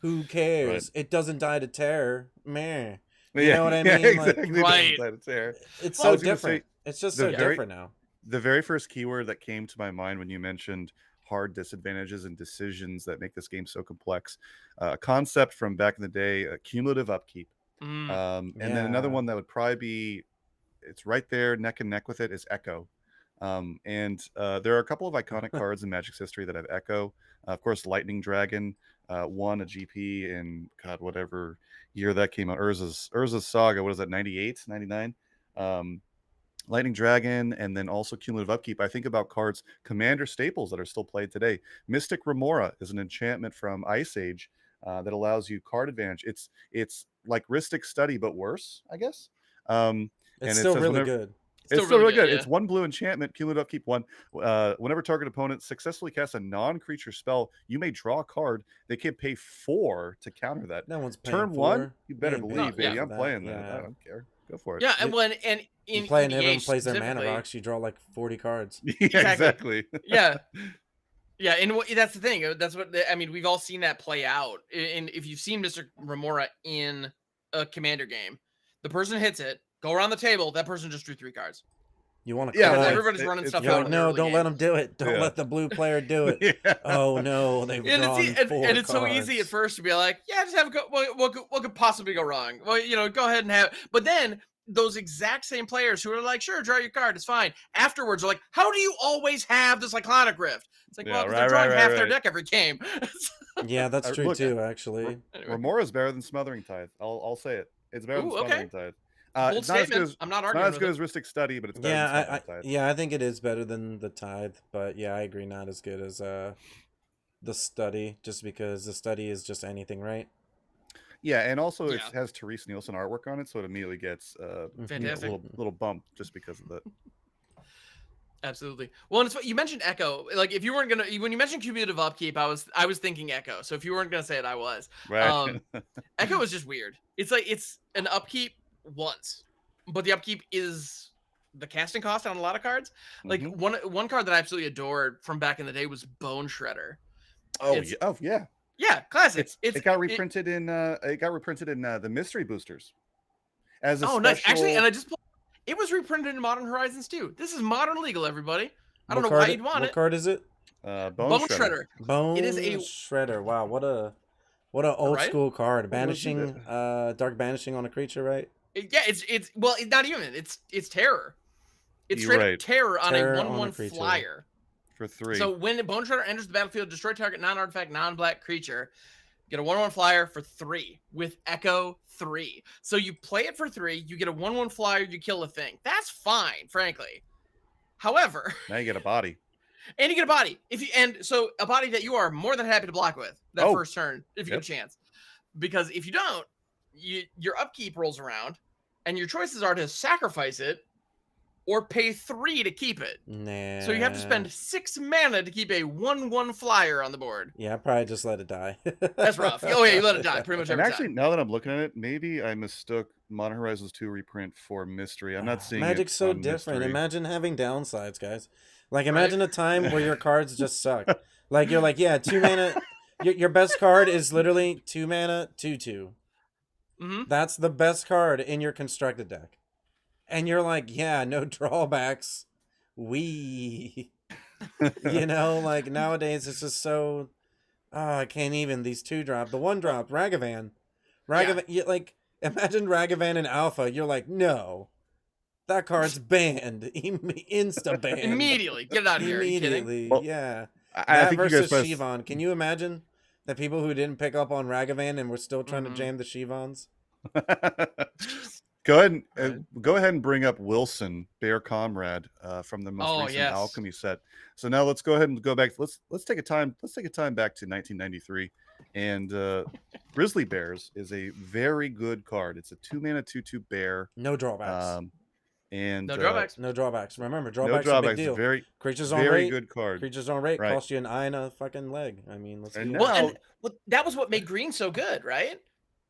Who cares? Right. It doesn't die to terror. Meh. You Yeah, know what I yeah, mean? Like, exactly. Right. it's I so was gonna different. say, It's just the so very different now. the very first keyword that came to my mind when you mentioned hard disadvantages and decisions that make this game so complex, a concept from back in the day, cumulative upkeep. And then another Yeah. one that would probably be, it's right there neck and neck with it, is Echo. And there are a couple of iconic cards in Magic's history that have Echo. Of course, Lightning Dragon won a GP in, God, whatever year that came out. Urza's Saga, what is that, 98, 99? Lightning Dragon, and then also Cumulative Upkeep. I think about cards, Commander staples that are still played today. Mystic Remora is an enchantment from Ice Age that allows you card advantage. It's like Rhystic Study, but worse, I guess. It's And it still says really whenever, good. it's still really good. Yeah. It's 1 blue enchantment, cumulative upkeep 1. Whenever target opponent successfully casts a non-creature spell, you may draw a card. They can pay 4 to counter that. No one's paying Turn for. 1, you better Ain't paying believe, No, baby. yeah. I'm for playing that. Yeah. I don't care. Go for it. Yeah, and You in play and everyone EDH plays their mana specifically- rocks, you draw like 40 cards. Yeah, Exactly. exactly. Yeah. Yeah, and that's the thing. That's what I mean. We've all seen that play out. And if you've seen Mr. Remora in a Commander game, the person hits it, go around the table, that person just drew 3 cards. You want to Yeah, call well, it. everybody's running it's stuff You're out like, in the no, early don't let game. him do it. Don't Yeah. let the blue player do it. Yeah. Oh no, they've And drawn it's, 4 and it's so cards. easy at first to be like, yeah, just have a go. What could possibly go wrong? Well, go ahead and have. But then those exact same players who are like, sure, draw your card, it's fine. Afterwards, are like, how do you always have the Cyclonic Rift? It's like, Yeah, well, 'cause right, they're drawing right, half right, their right. deck every game. Yeah, that's true Look, too, actually. Anyway. Remora's better than Smothering Tithe. I'll say it. It's better than Ooh, okay. Smothering Tithe. Bold It's not as good statement. as, I'm not it's arguing not as with good it. as Rhystic Study, but it's better than Smothering Tithe. I think it is better than the Tithe, but yeah, I agree, not as good as the Study, just because the Study is just anything, right? Yeah, and also it Yeah. has Therese Nielsen artwork on it, so it immediately gets a Fantastic. little bump just because of that. Absolutely. Well, and you mentioned Echo. Like, if you weren't gonna, when you mentioned cumulative upkeep, I was thinking Echo. So if you weren't gonna say it, I was. Right. Echo is just weird. It's like it's an upkeep once, but the upkeep is the casting cost on a lot of cards. Like one card that I absolutely adored from back in the day was Bone Shredder. Yeah. Yeah, classic. It got reprinted in the Mystery Boosters. As a nice. Actually, special- and it was reprinted in Modern Horizons too. This is modern legal, everybody. I don't know What why card- you'd want What it. card is it? Bone Shredder. Bone It is a- Shredder. Wow, what a old Right? school card. What was Banishing, dark banishing on a creature, right? Yeah, it's well, it's not even. It's terror. It's You're straight up right. terror on Terror a on a 1/1 creature. flyer. For 3. So when Bone Shredder enters the battlefield, destroy target non-artifact, non-black creature. Get a 1/1 flyer for 3 with Echo 3. So you play it for 3, you get a 1/1 flyer, you kill the thing. That's fine, frankly. However, Now you get a body. and you get a body. So a body that you are more than happy to block with that first turn if you get a chance. Because if you don't, your upkeep rolls around, and your choices are to sacrifice it or pay 3 to keep it. Nah. So you have to spend 6 mana to keep a 1/1 flyer on the board. Yeah, I probably just let it die. That's rough. Oh yeah, you let it die pretty much And every actually, time. now that I'm looking at it, maybe I mistook Modern Horizons 2 reprint for Mystery. I'm not seeing Magic's it so on different. Mystery. Imagine having downsides, guys. Like, imagine a time where your cards just suck. Like, you're like, yeah, 2 mana. Your best card is literally 2 mana, 2/2. Mm-hmm. That's the best card in your constructed deck. And you're like, yeah, no drawbacks. Like nowadays it's just so. Oh, I can't even. These 2-drop. The 1-drop, Ragavan. Imagine Ragavan in Alpha. You're like, no. That card's banned. Insta banned. Immediately. Get it out of here. Are you kidding? Immediately, Well, yeah. I That think you versus guys Shivan. Can you imagine the people who didn't pick up on Ragavan and were still trying to jam the Shivans? Go ahead and bring up Wilson, Bear Comrade, from the most recent Alchemy set. So now let's go ahead and go back. Let's take a time back to 1993. And Grizzly Bears is a very good card. It's a 2-mana 2/2 bear. No drawbacks. And No drawbacks. No drawbacks. Remember, no drawbacks are a big drawbacks. deal. Very, Creatures on very rate. good card. Creatures on rate Right. cost you an eye and a fucking leg. I mean, let's And be now- honest. Well, that was what made green so good, right?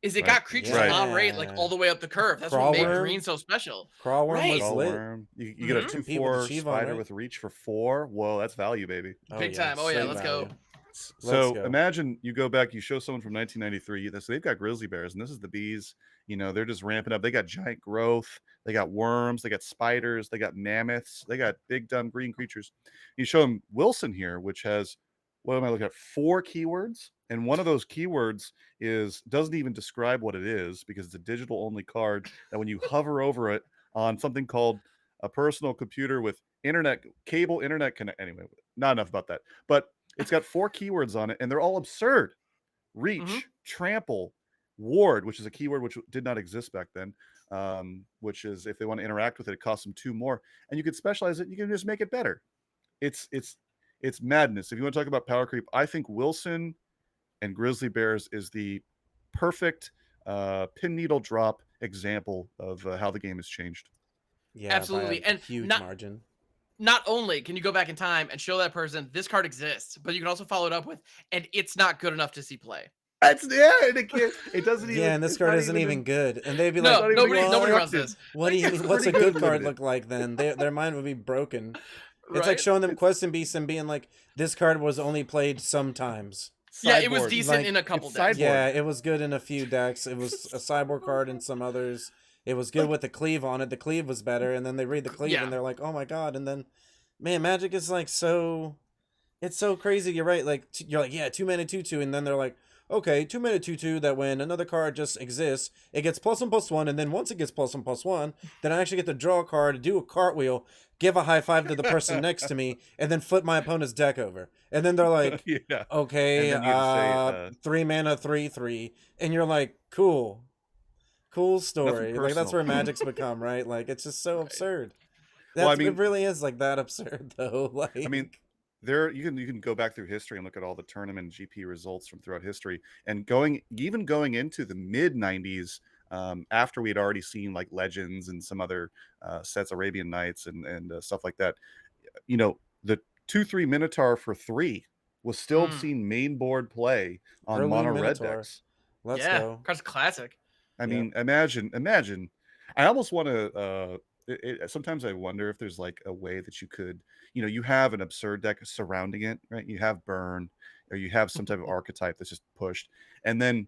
Is it Right. got creatures Right. on rate like all the way up the curve. That's what made Crawlworm. green so special. Crawlworm Right. was lit. Crawlworm. You get a Mhm. Compete with the 2/4 Shiva, spider right? with reach for 4. Whoa, that's value, baby. Big time. Oh, yeah, straight let's go. value. So go. imagine you go back, you show someone from 1993. So they've got grizzly bears, and this is the bees. They're just ramping up. They got giant growth. They got worms. They got spiders. They got mammoths. They got big dumb green creatures. You show them Wilson here, which has, what am I looking at? 4 keywords, and one of those keywords doesn't even describe what it is because it's a digital only card that when you hover over it on something called a personal computer with cable internet connect. Anyway, not enough about that. But it's got 4 keywords on it, and they're all absurd. Reach, trample, ward, which is a keyword which did not exist back then, which is if they want to interact with it, it costs them 2 more. And you can specialize it, you can just make it better. It's madness. If you want to talk about power creep, I think Wilson and Grizzly Bears is the perfect pin needle drop example of how the game has changed. Yeah, Absolutely. by a And huge margin. Not only can you go back in time and show that person this card exists, but you can also follow it up with, and it's not good enough to see play. And it doesn't even. Yeah, and this card isn't even good. And they'd be No, like, nobody runs this. What do you mean? What's a pretty good good card limited. look like then? Their mind would be broken. It's Right? like showing them Quest and Beast and being like, this card was only played sometimes. Yeah, it was Sideboard. decent Like, in a couple it's decks. sideboard. Yeah, it was good in a few decks. It was a sideboard card in some others. It was good with the cleave on it. The cleave was better, and then they read the cleave Yeah. and they're like, oh my god. And then, man, Magic is like it's so crazy. You're right. Like you're like, yeah, 2-mana 2/2, and then they're like, okay, 2-mana 2/2 that when another card just exists, it gets +1/+1, and then once it gets +1/+1, then I actually get to draw a card, do a cartwheel, give a high five to the person next to me, and then flip my opponent's deck over. And then they're like, Yeah. okay, And then you say, 3-mana 3/3, and you're like, cool story. Like that's where personal. Magic's become, right? Like it's just so absurd. Well, I It mean- really is like that absurd though. Like I mean, you can go back through history and look at all the tournament GP results from throughout history, and going into the mid 90s, after we had already seen like Legends and some other sets, Arabian Nights and stuff like that. The 2/3 Minotaur for 3 was still seen main board play on Heirloom mono red Minotaur. decks. let's yeah, go. card's classic. I Yeah. mean, imagine. I almost want to. Sometimes I wonder if there's like a way that you could, you have an absurd deck surrounding it, right? You have burn, or you have some type of archetype that's just pushed, and then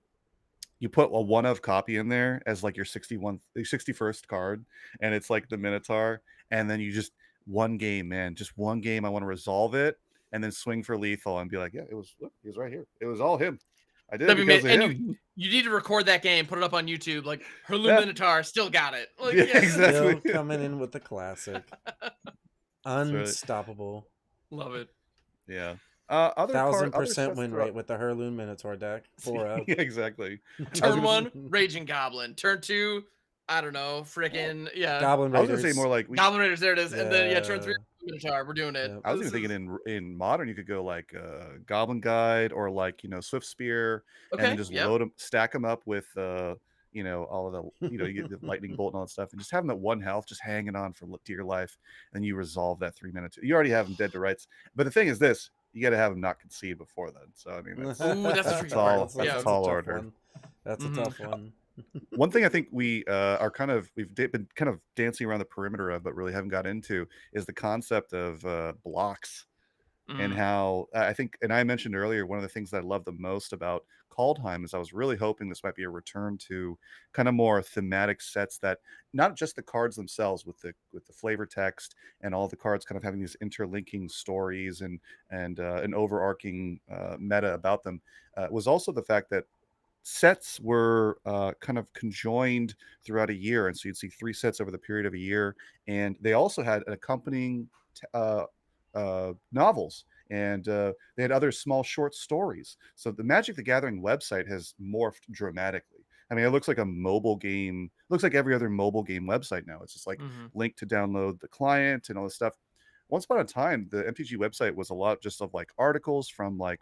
you put a one of copy in there as like your 61st card, and it's like the Minotaur, and then you just one game, man, just one game. I want to resolve it, and then swing for lethal and be like, yeah, he was right here. It was all him. I did it That'd be because of and him. You need to record that game, put it up on YouTube. Like Heirloom Yeah. Minotaur still got it. Like, Yeah, yes. exactly. Still coming in with the classic. Unstoppable. Love it. Yeah. Other 1000% win rate with the Heirloom Minotaur deck. 4-0. Yeah, exactly. Turn gonna- 1, Raging Goblin. Turn 2, I don't know, freaking Goblin I was Raiders. gonna say more like Goblin Raiders. There it is. And then turn 3, Yeah. Minotaur. We're doing it. Yeah. I was This even is- thinking in modern you could go like Goblin Guide or like Swift Spear, and Okay. then just stack them up with all of the you get the lightning bolt and all that stuff, and just have them at 1 health, just hanging on for dear life, and you resolve that 3 minutes. You already have them dead to rights, but the thing is this: you got to have them not concede before then. So I mean, that's, Ooh, that's a that's tricky all. part. That's Yeah. a a tall tough order. one. That's a Mhm. tough one. One thing I think we are we've been kind of dancing around the perimeter of, but really haven't got into, is the concept of blocks. And Mm. how I think, and I mentioned earlier, one of the things that I love the most about Kaldheim is I was really hoping this might be a return to kind of more thematic sets that not just the cards themselves with the flavor text and all the cards kind of having these interlinking stories and an overarching meta about them, was also the fact that sets were kind of conjoined throughout a year, and so you'd see 3 sets over the period of a year, and they also had an accompanying novels, and they had other small short stories. So the Magic the Gathering website has morphed dramatically. I mean, it looks like a mobile game. Looks like every other mobile game website now. It's just like Mhm. link to download the client and all this stuff. Once upon a time, the MTG website was a lot just of like articles from like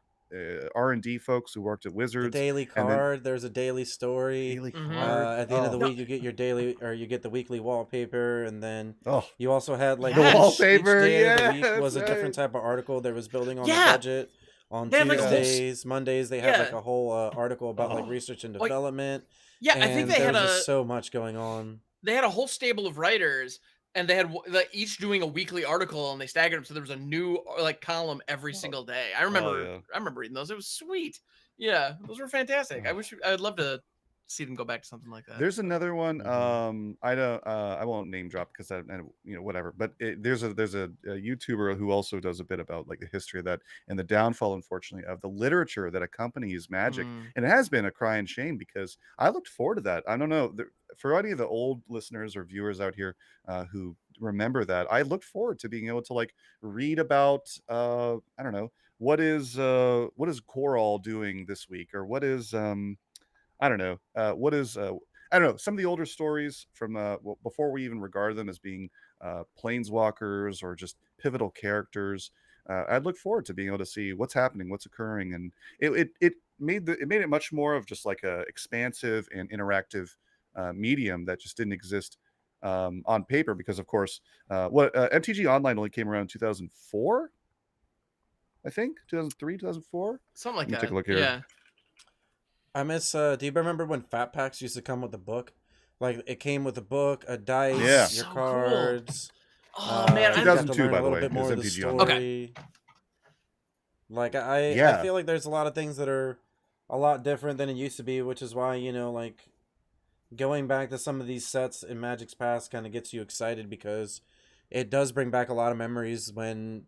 R&D folks who worked at The Wizards, daily and then card, there's a daily story. daily Mhm. card. At the end of the Oh, No, week, you get your daily, or you get the weekly wallpaper, and then oh, you also had like the yes, each wallpaper. day of the Yeah, week that's was a different right. type of article that was building on the yeah, budget. On they had like a whole, Yeah. Tuesdays, Mondays, they had like yeah, a whole article about like Oh, research and like development, yeah. I think and there was just so much going on. they had a whole stable of writers, and they had like each doing a weekly article, and they staggered them so there was a new like column every oh, single day. oh yeah. I remember reading those. It was sweet. Yeah, those were fantastic. Oh. I would love to see them go back to something like that. There's another one. Hmm. I don't. I won't name drop because whatever. But there's a YouTuber who also does a bit about like the history of that and the downfall, unfortunately, of the literature that accompanies Magic, Mm. and it has been a crying shame because I looked forward to that. I don't know for any of the old listeners or viewers out here who remember that. I looked forward to being able to like read about I don't know what is Coral doing this week, or what is I don't know. What is I don't know. Some of the older stories from before we even regard them as being planeswalkers or just pivotal characters. I'd look forward to being able to see what's happening, what's occurring, and it made it much more of just like a expansive and interactive medium that just didn't exist on paper because, of course, what MTG Online only came around in 2004, I think 2003, 2004. Something like Let me take that. a look here. Yeah. I miss. Do you remember when Fat Packs used to come with a book? Like it came with a book, a dice, Oh, Yeah. your so cool. cards. Oh man, You I'm got to 2002, learn by a the little way, bit more is of the MTG Online. story. Like I Yeah. feel like there's a lot of things that are a lot different than it used to be, which is why like going back to some of these sets in Magic's past kind of gets you excited because it does bring back a lot of memories when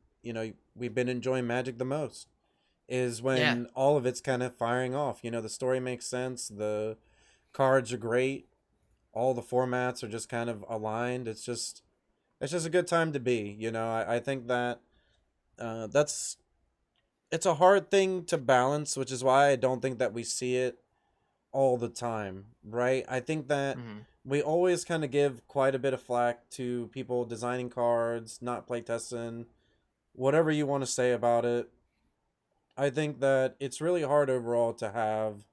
we've been enjoying Magic the most. Is yeah. when all of it's kind of firing off. The story makes sense. The cards are great. All the formats are just kind of aligned. It's just a good time to be. I think that that's it's a hard thing to balance, which is why I don't think that we see it all the time, right? I think that Mhm. we always kind of give quite a bit of flack to people designing cards, not playtesting, whatever you want to say about it. I think that it's really hard overall to have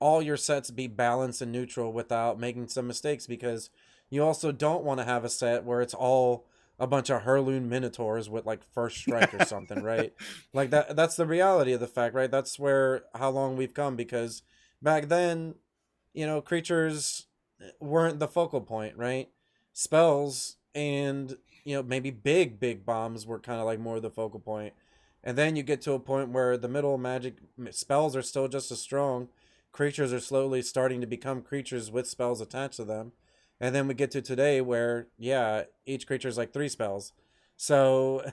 all your sets be balanced and neutral without making some mistakes because you also don't want to have a set where it's all a bunch of Hurloon Minotaurs with like first strike or something, right? Like that's the reality of the fact, right? That's where how long we've come because back then, creatures weren't the focal point, right? Spells and maybe big bombs were kind of like more the focal point. And then you get to a point where the middle magic spells are still just as strong. Creatures are slowly starting to become creatures with spells attached to them. And then we get to today where, yeah, each creature is like 3 spells. So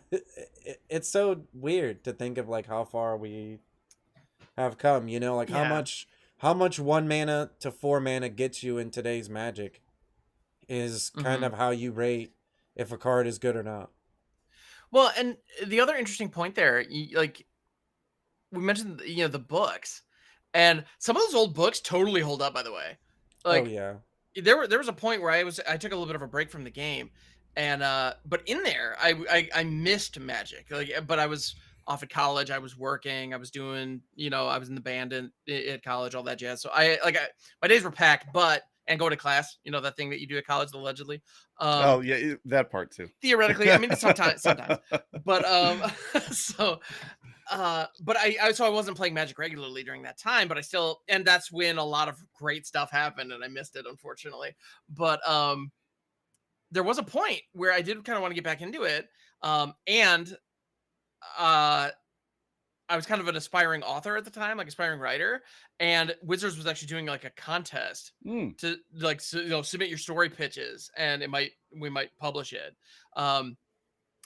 it's so weird to think of like how far we have come, like Yeah. how much 1 mana to 4 mana gets you in today's Magic is kind Mhm. of how you rate if a card is good or not. Well, and the other interesting point there, like we mentioned, the books, and some of those old books totally hold up. By the way, Oh like yeah. there was a point where I took a little bit of a break from the game, and but in there I missed Magic, like, but I was off at college, I was working, I was doing, I was in the band at college, all that jazz. So my days were packed, but and go to class, that thing that you do at college allegedly. Oh yeah, that part too. Theoretically, I mean sometimes, but so but so I wasn't playing Magic regularly during that time, but I still, and that's when a lot of great stuff happened, and I missed it unfortunately. But there was a point where I did kind of want to get back into it, and uh, I was kind of an aspiring author at the time, like aspiring writer, and Wizards was actually doing like a contest Mm. to like submit your story pitches, and we might publish it.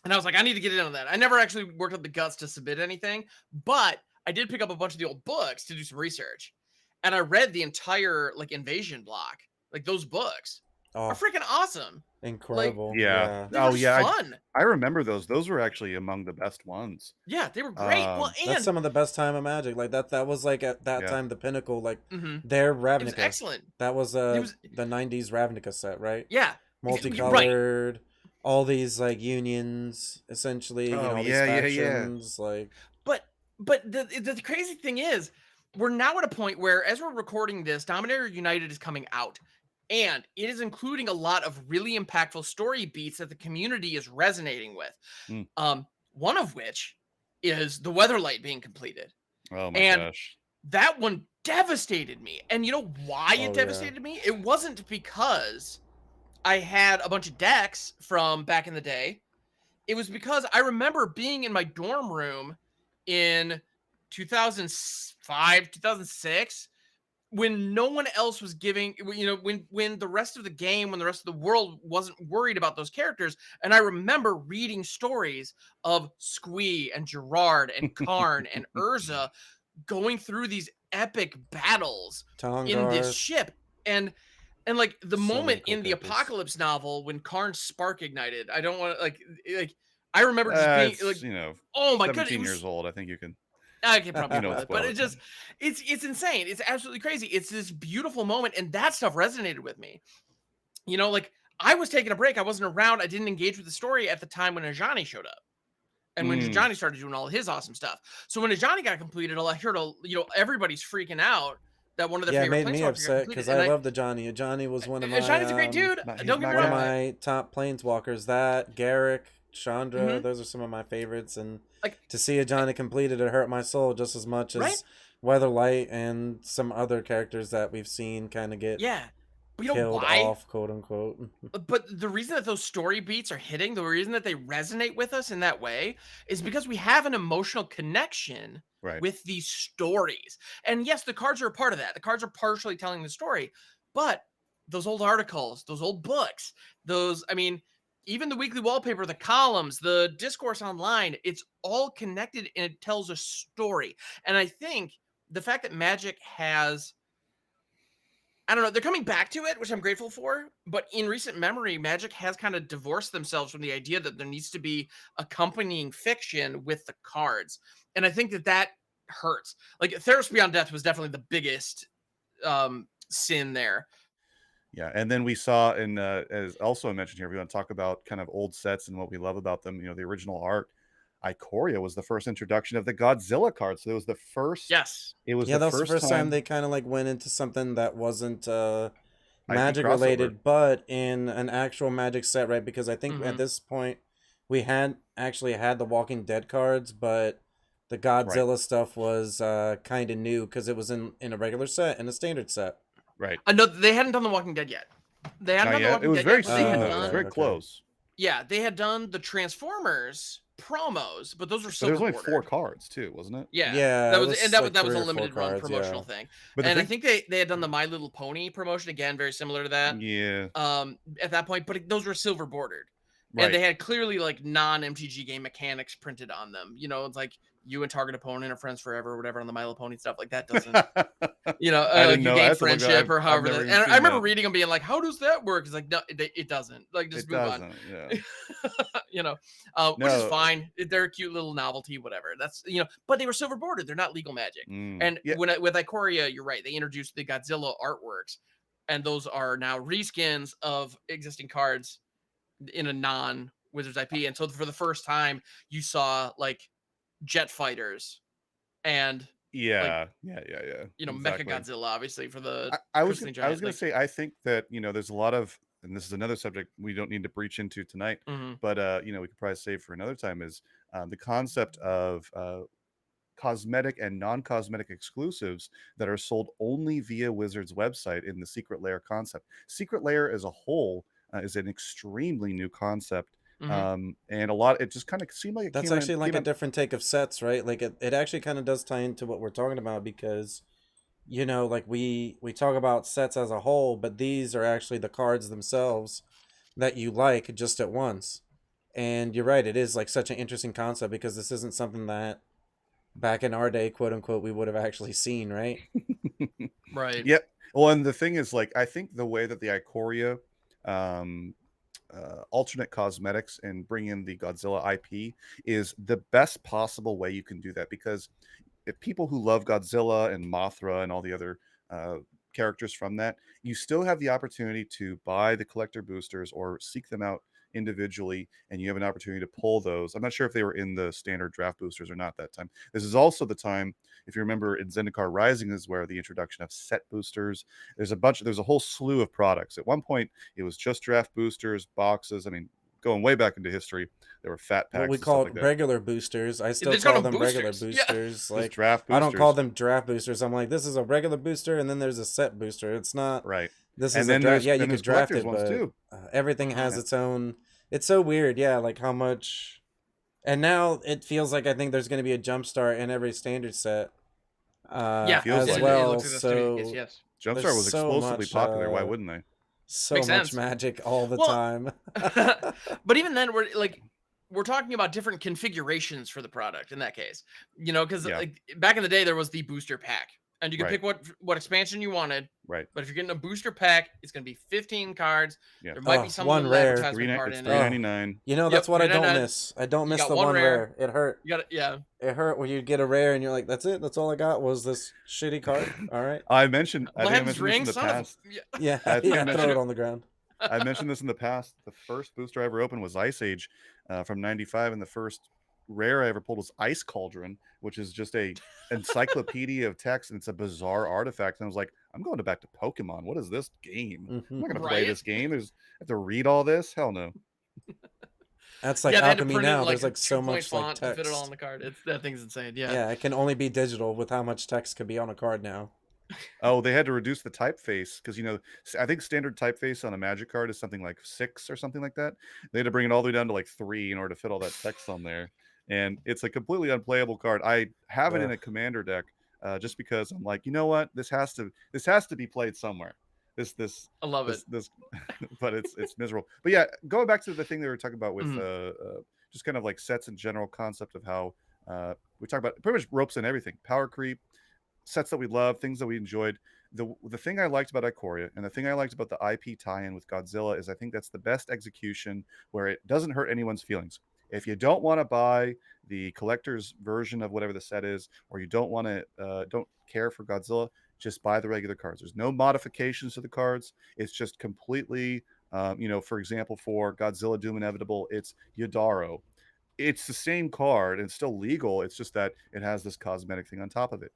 And I was like, I need to get in on that. I never actually worked up the guts to submit anything, but I did pick up a bunch of the old books to do some research. And I read the entire like invasion block. Like those books are Oh, freaking awesome. Like incredible. Yeah. Yeah. they were Oh just yeah. fun. I remember those. Those were actually among the best ones. Yeah, they were great. Well, That's and some of the best time of Magic. Like that was like at that Yeah. time the pinnacle. Like mhm, their it was Ravnica. excellent. That was It was the '90s Ravnica set, right? yeah, right. Multicolored, all these like unions, essentially. Oh All these yeah, yeah, yeah. factions. Like But But the crazy thing is, we're now at a point where, as we're recording this, Dominator United is coming out, and it is including a lot of really impactful story beats that the community is resonating with. Mm. One of which is the Weatherlight being completed, Oh my and gosh. that one devastated me. And you know why it Oh, yeah. devastated me? It wasn't because I had a bunch of decks from back in the day. It was because I remember being in my dorm room in 2005, 2006, when no one else was giving, when the rest of the game, when the rest of the world wasn't worried about those characters. And I remember reading stories of Squee and Gerard and Karn and Urza going through these epic battles in this Tongarth. ship. And like the So many moment cool in the characters. Apocalypse novel when Karn's spark ignited, I don't want to like I remember just being It's, like, you know, oh my god, 17 it years was, old. I think you can, I can probably you know, spoil it's it, but spoil it it. just it's insane. It's absolutely crazy. It's this beautiful moment, and that stuff resonated with me. Like I was taking a break. I wasn't around. I didn't engage with the story at the time when Ajani showed up. And when Mm. Ajani started doing all his awesome stuff. So when Ajani got completed, I heard everybody's freaking out that one of their Yeah, it favorite made me planeswalkers got upset completed. because And I love the Johnny. Johnny was one of my Ajani's a great dude. He's Don't get me my one of wrong. guy. my top planeswalkers. That Garrick, Chandra, Mhm. those are some of my favorites. And Like, to see a Johnny completed, it hurt my soul just as much right? as Weatherlight and some other characters that we've seen kind of get Yeah. But you know killed why? off, quote unquote. But the reason that those story beats are hitting, the reason that they resonate with us in that way is because we have an emotional connection Right. with these stories. And yes, the cards are a part of that. The cards are partially telling the story, but those old articles, those old books, even the weekly wallpaper, the columns, the discourse online, it's all connected and it tells a story. And I think the fact that Magic has, I don't know, they're coming back to it, which I'm grateful for. But in recent memory, Magic has kind of divorced themselves from the idea that there needs to be accompanying fiction with the cards. And I think that hurts. Like Theros Beyond Death was definitely the biggest sin there. Yeah, and then we saw in as also mentioned here, we want to talk about kind of old sets and what we love about them. You know, the original art. Ikoria was the first introduction of the Godzilla card, so it was the first. Yes. It was Yeah, the that was the first first time time they kind of like went into something that wasn't IP Magic crossover. related, but in an actual Magic set, right? Because I think at Mhm. this point we had actually had the Walking Dead cards, but the Godzilla stuff was kind of new because it was in a regular set and a standard set. Right. No, they hadn't done The Walking Dead yet. They hadn't Not done The yet. It Walking was Dead very yet, but they soon had though. It was done. very okay. close. Yeah, they had done the Transformers promos, but those were But silver there's only bordered. 4 cards too, wasn't it? Yeah, Yeah, that it was, was and that like that was 3 a or 4 limited run cards, promotional yeah. thing. But the And I thing, think they had done the My Little Pony promotion again, very similar to that. yeah, At that point, but those were silver bordered, and right. they had clearly like non-MTG game mechanics printed on them. It's like you and target opponent are friends forever, or whatever on the My Little Pony stuff. Like that doesn't. I didn't Like you know. I gain have to look. friendship or I've however never that. even And I seen remember that. reading them being like, "How does that work?" It's like, no, it doesn't. Like just It move on. doesn't. Yeah. Which is No. fine. They're a cute little novelty, whatever. That's but they were silver bordered. They're not legal Magic. And Yeah. with Ikoria, you're right. They introduced the Godzilla artworks, and those are now reskins of existing cards in a non Wizards IP. And so for the first time, you saw like jet fighters and like Yeah. Mecha Exactly. Godzilla, obviously for the I was Crystalline I was Giant. gonna Like, say I think that there's a lot of, and this is another subject we don't need to breach into tonight, mhm. but we could probably save for another time is the concept of cosmetic and non-cosmetic exclusives that are sold only via Wizards website in the Secret Lair concept. Secret Lair as a whole is an extremely new concept. Mhm. And a lot, it just kind of seemed like it That's actually like a different take of sets, right? Like it actually kind of does tie into what we're talking about because like we talk about sets as a whole, but these are actually the cards themselves that you like just at once. And you're right, it is like such an interesting concept because this isn't something that back in our day, quote unquote, we would have actually seen, right? Right. Yep. Well, and the thing is, like, I think the way that the Ikoria um, alternate cosmetics and bring in the Godzilla IP is the best possible way you can do that, because if people who love Godzilla and Mothra and all the other characters from that, you still have the opportunity to buy the collector boosters or seek them out individually, and you have an opportunity to pull those. I'm not sure if they were in the standard draft boosters or not that time. This is also the time, if you remember, in Zendikar Rising is where the introduction of set boosters. There's a whole slew of products. At one point, it was just draft boosters, boxes. I mean, going way back into history, there were fat What packs we and stuff call like that. regular boosters. I still There's got call no them regular boosters. Yeah. boosters. There's Like, draft I don't call boosters. them draft boosters. I'm like, this is a regular booster, and then there's a set booster. It's not. Right. This And is a then draft. Yeah, you then could there's draft collectors it, ones but too. everything has Yeah. its own. It's so weird. Yeah, like how much. And now it feels like I think there's going to be a jump start in every standard set. Yeah, feels as like it well. looks like that's gonna be the So case, yes. Jumpstart there's was so explosively much, popular. Why wouldn't they? so Makes much sense. magic all the Well, time. But even then, we're talking about different configurations for the product in that case, because Yeah. like back in the day there was the booster pack, and you could Right. pick what expansion you wanted. Right. But if you're getting a booster pack, it's going to be 15 cards. Yeah. There might Oh, be some one little rare. advertisement part It's in Oh. it. $3.99. You know, that's Yep, what I don't $3.99. miss. I don't You miss got the one one rare. rare. It hurt. You got it, yeah. It hurt when you get a rare and you're like, that's it. That's all I got was this shitty card. All right. I think I mentioned Lens this ring, in the son of past. yeah. Yeah. I think I Yeah. mentioned Throw it. it on the ground. I mentioned this in the past. The first booster I ever opened was Ice Age from '95, and the first rare I ever pulled was Ice Cauldron, which is just a encyclopedia of text, and it's a bizarre artifact. And I was like, I'm going back to Pokemon. What is this game? I'm not going to play Right? this game. I have to read all this? Hell no. That's like Yeah, they had to alchemy print it in now. like There's a like so 2-point much like font to fit it all on text. the card. That thing's insane. Yeah. Yeah, it can only be digital with how much text could be on a card now. Oh, they had to reduce the typeface because I think standard typeface on a Magic card is something like 6 or something like that. They had to bring it all the way down to like 3 in order to fit all that text on there, and it's a completely unplayable card. I have it in Ugh. a commander deck just because I'm like, you know what, this has to be played somewhere. This I love it. this but it's miserable. But yeah, going back to the thing they were talking about with just kind of like sets in general concept of how we talk about pretty much ropes and everything, power creep, sets that we love, things that we enjoyed. The thing I liked about Ikoria and the thing I liked about the IP tie-in with Godzilla is I think that's the best execution where it doesn't hurt anyone's feelings. If you don't want to buy the collector's version of whatever the set is, or you don't want to don't care for Godzilla, just buy the regular cards. There's no modifications to the cards. It's just completely, for example, for Godzilla Doom Inevitable, it's Yodaro. It's the same card and it's still legal. It's just that it has this cosmetic thing on top of it.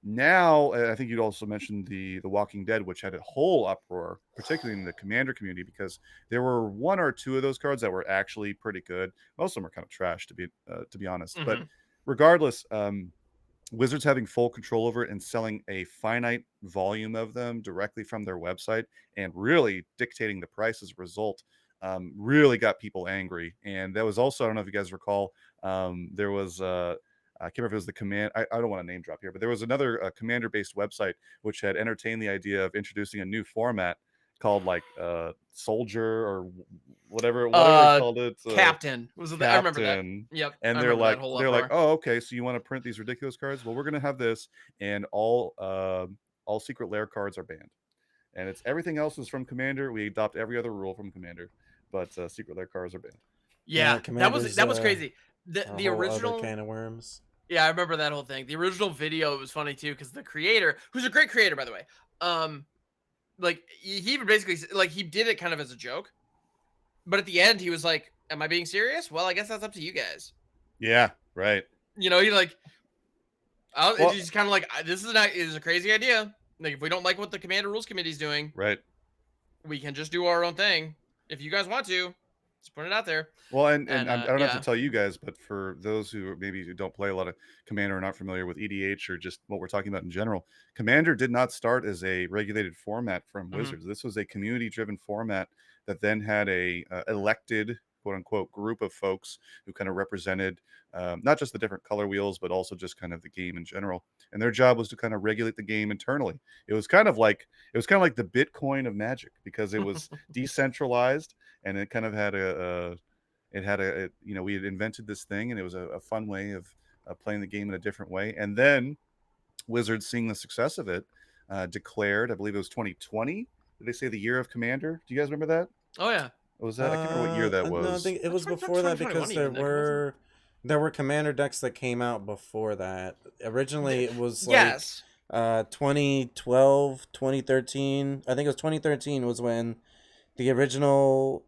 Now, I think you'd also mentioned the Walking Dead, which had a whole uproar, particularly in the Commander community, because there were 1 or 2 of those cards that were actually pretty good. Most of them are kind of trash, to be honest. But regardless, Wizards having full control over it and selling a finite volume of them directly from their website and really dictating the price as a result really got people angry. And that was also, I don't know if you guys recall, there was I can't remember if it was the command. I don't want to name drop here, but there was another commander-based website which had entertained the idea of introducing a new format called like Soldier or whatever he called it. Captain was it? I remember that. Captain. Yep. And I they're remember that like, whole oh, uproar. okay, so you want to print these ridiculous cards? Well, we're gonna have this, and all secret lair cards are banned, and it's everything else is from Commander. We adopt every other rule from Commander, but secret lair cards are banned. Yeah, that was Commander's, crazy. a The whole original other can of worms. Yeah, I remember that whole thing. The original video was funny too because the creator, who's a great creator by the way, like he even basically like he did it kind of as a joke, but at the end he was like, "Am I being serious? Well, I guess that's up to you guys." Yeah, right. He like, he's kind of like, "This is a crazy idea. Like, if we don't like what the Commander Rules Committee is doing, Right, we can just do our own thing. If you guys want to, just put it out there." Well, and I don't have yeah. to tell you guys, but for those who maybe don't play a lot of Commander or not familiar with EDH or just what we're talking about in general, Commander did not start as a regulated format from Wizards. This was a community-driven format that then had a elected, quote-unquote, group of folks who kind of represented not just the different color wheels, but also just kind of the game in general. And their job was to kind of regulate the game internally. It was kind of like the Bitcoin of Magic because it was decentralized and it kind of had we had invented this thing and it was a fun way of playing the game in a different way. And then Wizards, seeing the success of it, declared, I believe it was 2020. Did they say the year of Commander? Do you guys remember that? Oh yeah. What was that? I can't remember what year that was. No, I think it was That's before that 2021 because there were Commander decks that came out before that. Originally, it was like 2012, 2013. I think it was 2013 was when the original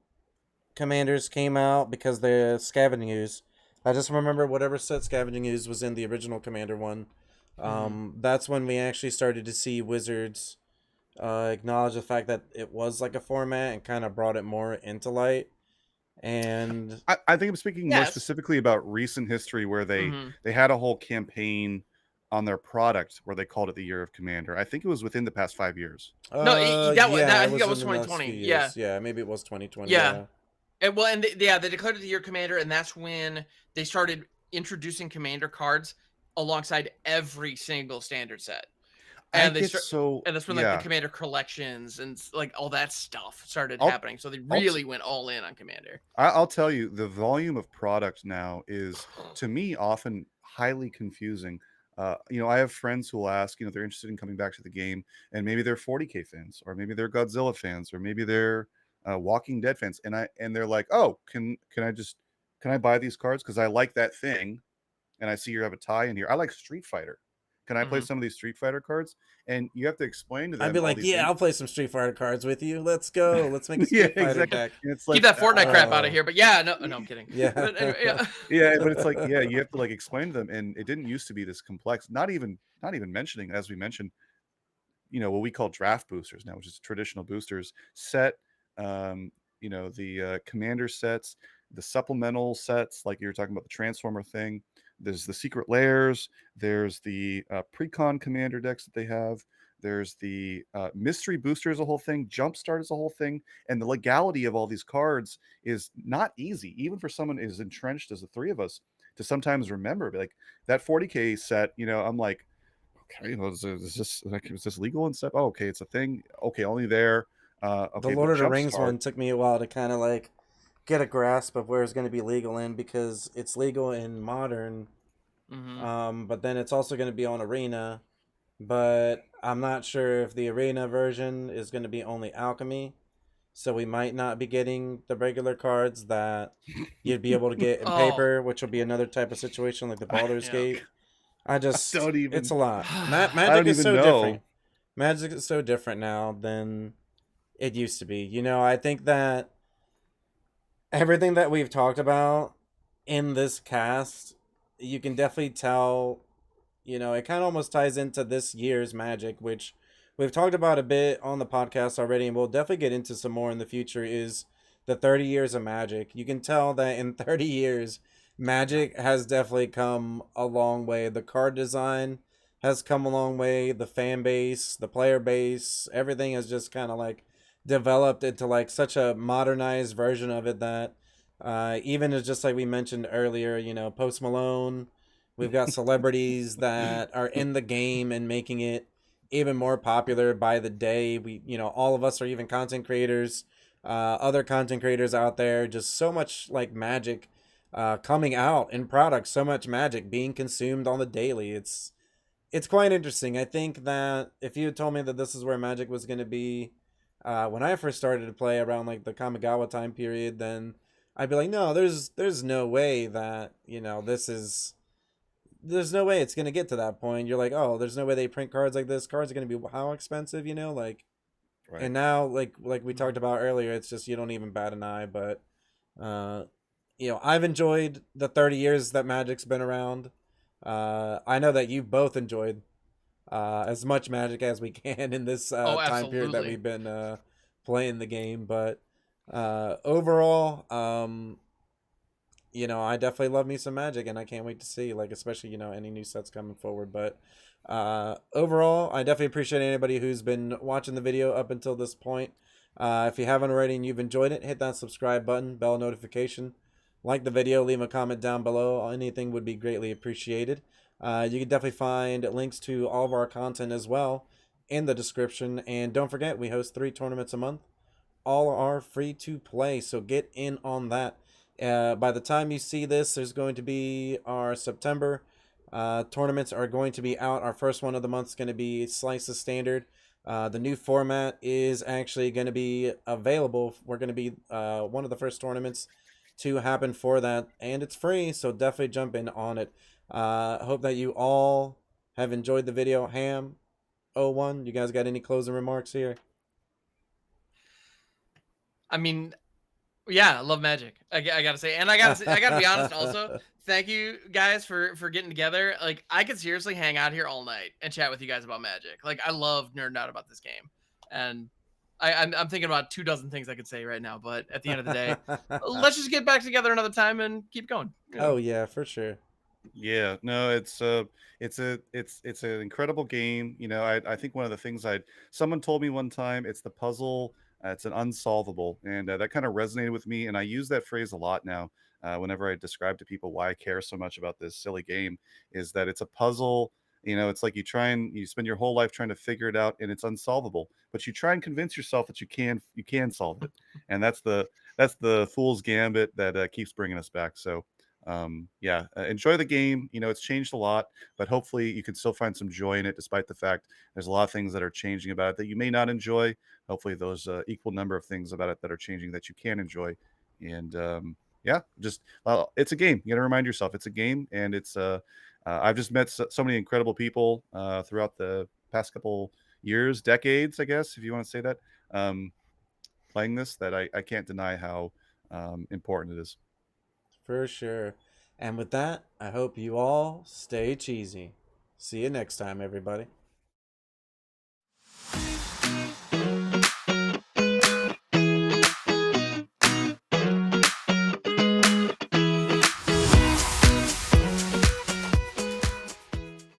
commanders came out because the scavenging ooze. I just remember whatever set scavenging ooze was in the original commander one. That's when we actually started to see wizards acknowledge the fact that it was like a format and kind of brought it more into light. And I think I'm speaking more Yes. specifically about recent history where Mhm. they had a whole campaign on their product where they called it the Year of Commander. I think it was within the past 5 years. No, yeah, I it think was that was in the last few 2020. Yeah. years. Yeah, maybe it was 2020. Yeah. Yeah. And well, and they declared it the year commander, and that's when they started introducing commander cards alongside every single standard set. I And they get start, so and that's when like the yeah. commander collections and like all that stuff started I'll happening. So they I'll really went all in on commander. I'll tell you, the volume of product now is, to me, often highly confusing. I have friends who will ask, they're interested in coming back to the game, and maybe they're 40K fans, or maybe they're Godzilla fans, or maybe they're Walking Dead fans, and they're like, "Oh, can I buy these cards because I like that thing, and I see you have a tie in here. I like Street Fighter. Can I play Mhm. some of these Street Fighter cards?" And you have to explain to I'd be them all like, these yeah, things. I'll play some Street Fighter cards with you. Let's go. Let's make a Yeah, Street Fighter exactly. deck. And it's Keep like, that Fortnite crap out of Oh, here. But yeah, no, I'm kidding. yeah. But anyway, yeah. yeah, but it's like, yeah, you have to like explain to them, and it didn't used to be this complex. Not even mentioning, as we mentioned, what we call draft boosters now, which is traditional boosters set. Um, the commander sets, the supplemental sets, like you were talking about the transformer thing. There's the secret layers. There's the precon commander decks that they have. There's the mystery booster is a whole thing. Jumpstart is a whole thing, and the legality of all these cards is not easy, even for someone as entrenched as the three of us, to sometimes remember. Like that 40K set, I'm like, okay, well, is this legal and stuff? Oh, okay, it's a thing. Okay, only there. The Okay, Lord but of the Rings Jumpstart. one took me a while to kind of like get a grasp of where it's going to be legal in because it's legal in modern, Mhm. but then it's also going to be on Arena. But I'm not sure if the Arena version is going to be only alchemy, so we might not be getting the regular cards that you'd be able to get in Oh, paper, which will be another type of situation like the Baldur's yeah. Gate. I don't It's even. a lot. I Magic don't is even so different. know. Magic is so different now than it used to be. I think that everything that we've talked about in this cast, you can definitely tell, it kind of almost ties into this year's Magic, which we've talked about a bit on the podcast already, and we'll definitely get into some more in the future, is the 30 years of Magic. You can tell that in 30 years, Magic has definitely come a long way. The card design has come a long way. The fan base, the player base, everything has just kind of like developed into like such a modernized version of it that even as just like we mentioned earlier, Post Malone, we've got celebrities that are in the game and making it even more popular by the day. All of us are even content creators, other content creators out there, just so much like magic coming out in products, so much magic being consumed on the daily. It's quite interesting. I think that if you had told me that this is where Magic was going to be when I first started to play around like the Kamigawa time period, then I'd be like, no, there's no way that there's no way it's going to get to that point. You're like, oh, there's no way they print cards like this. Cards are going to be how expensive, like. Right. And now, like we talked about earlier, it's just you don't even bat an eye. But uh, I've enjoyed the 30 years that Magic's been around. I know that you both enjoyed as much Magic as we can in this Oh, time period that absolutely. we've been playing the game. But overall, I definitely love me some Magic, and I can't wait to see, like, especially any new sets coming forward. But overall, I definitely appreciate anybody who's been watching the video up until this point. If you haven't already and you've enjoyed it, hit that subscribe button, bell notification, like the video, leave a comment down below. Anything would be greatly appreciated. You can definitely find links to all of our content as well in the description. And don't forget, we host 3 tournaments a month. All are free to play, so get in on that. By the time you see this, there's going to be our September tournaments are going to be out. Our first one of the month is going to be Slices Standard. The new format is actually going to be available. We're going to be one of the first tournaments to happen for that, and it's free, so definitely jump in on it. Hope that you all have enjoyed the video. Ham01, you guys got any closing remarks here? I mean, Yeah, I love Magic. I gotta say, and I gotta be honest. Also, thank you guys for getting together. Like, I could seriously hang out here all night and chat with you guys about Magic. Like, I love nerding out about this game, and I'm thinking about 2 dozen things I could say right now. But at the end of the day, let's just get back together another time and keep going. You know? Oh yeah, for sure. Yeah, no, it's an incredible game. You know, I think one of the things someone told me one time, it's the puzzle, it's an unsolvable, and that kind of resonated with me. And I use that phrase a lot now. Whenever I describe to people why I care so much about this silly game, is that it's a puzzle. You know, it's like you spend your whole life trying to figure it out, and it's unsolvable. But you try and convince yourself that you can solve it, and that's the fool's gambit that keeps bringing us back. So yeah, enjoy the game. You know, it's changed a lot, but hopefully you can still find some joy in it, despite the fact there's a lot of things that are changing about it that you may not enjoy. Hopefully those equal number of things about it that are changing that you can enjoy. And yeah, just it's a game. You got to remind yourself it's a game. And I've just met so many incredible people throughout the past couple years, decades, I guess, if you want to say that, um, playing this, that I can't deny how important it is. For sure. And with that, I hope you all stay cheesy. See you next time, everybody.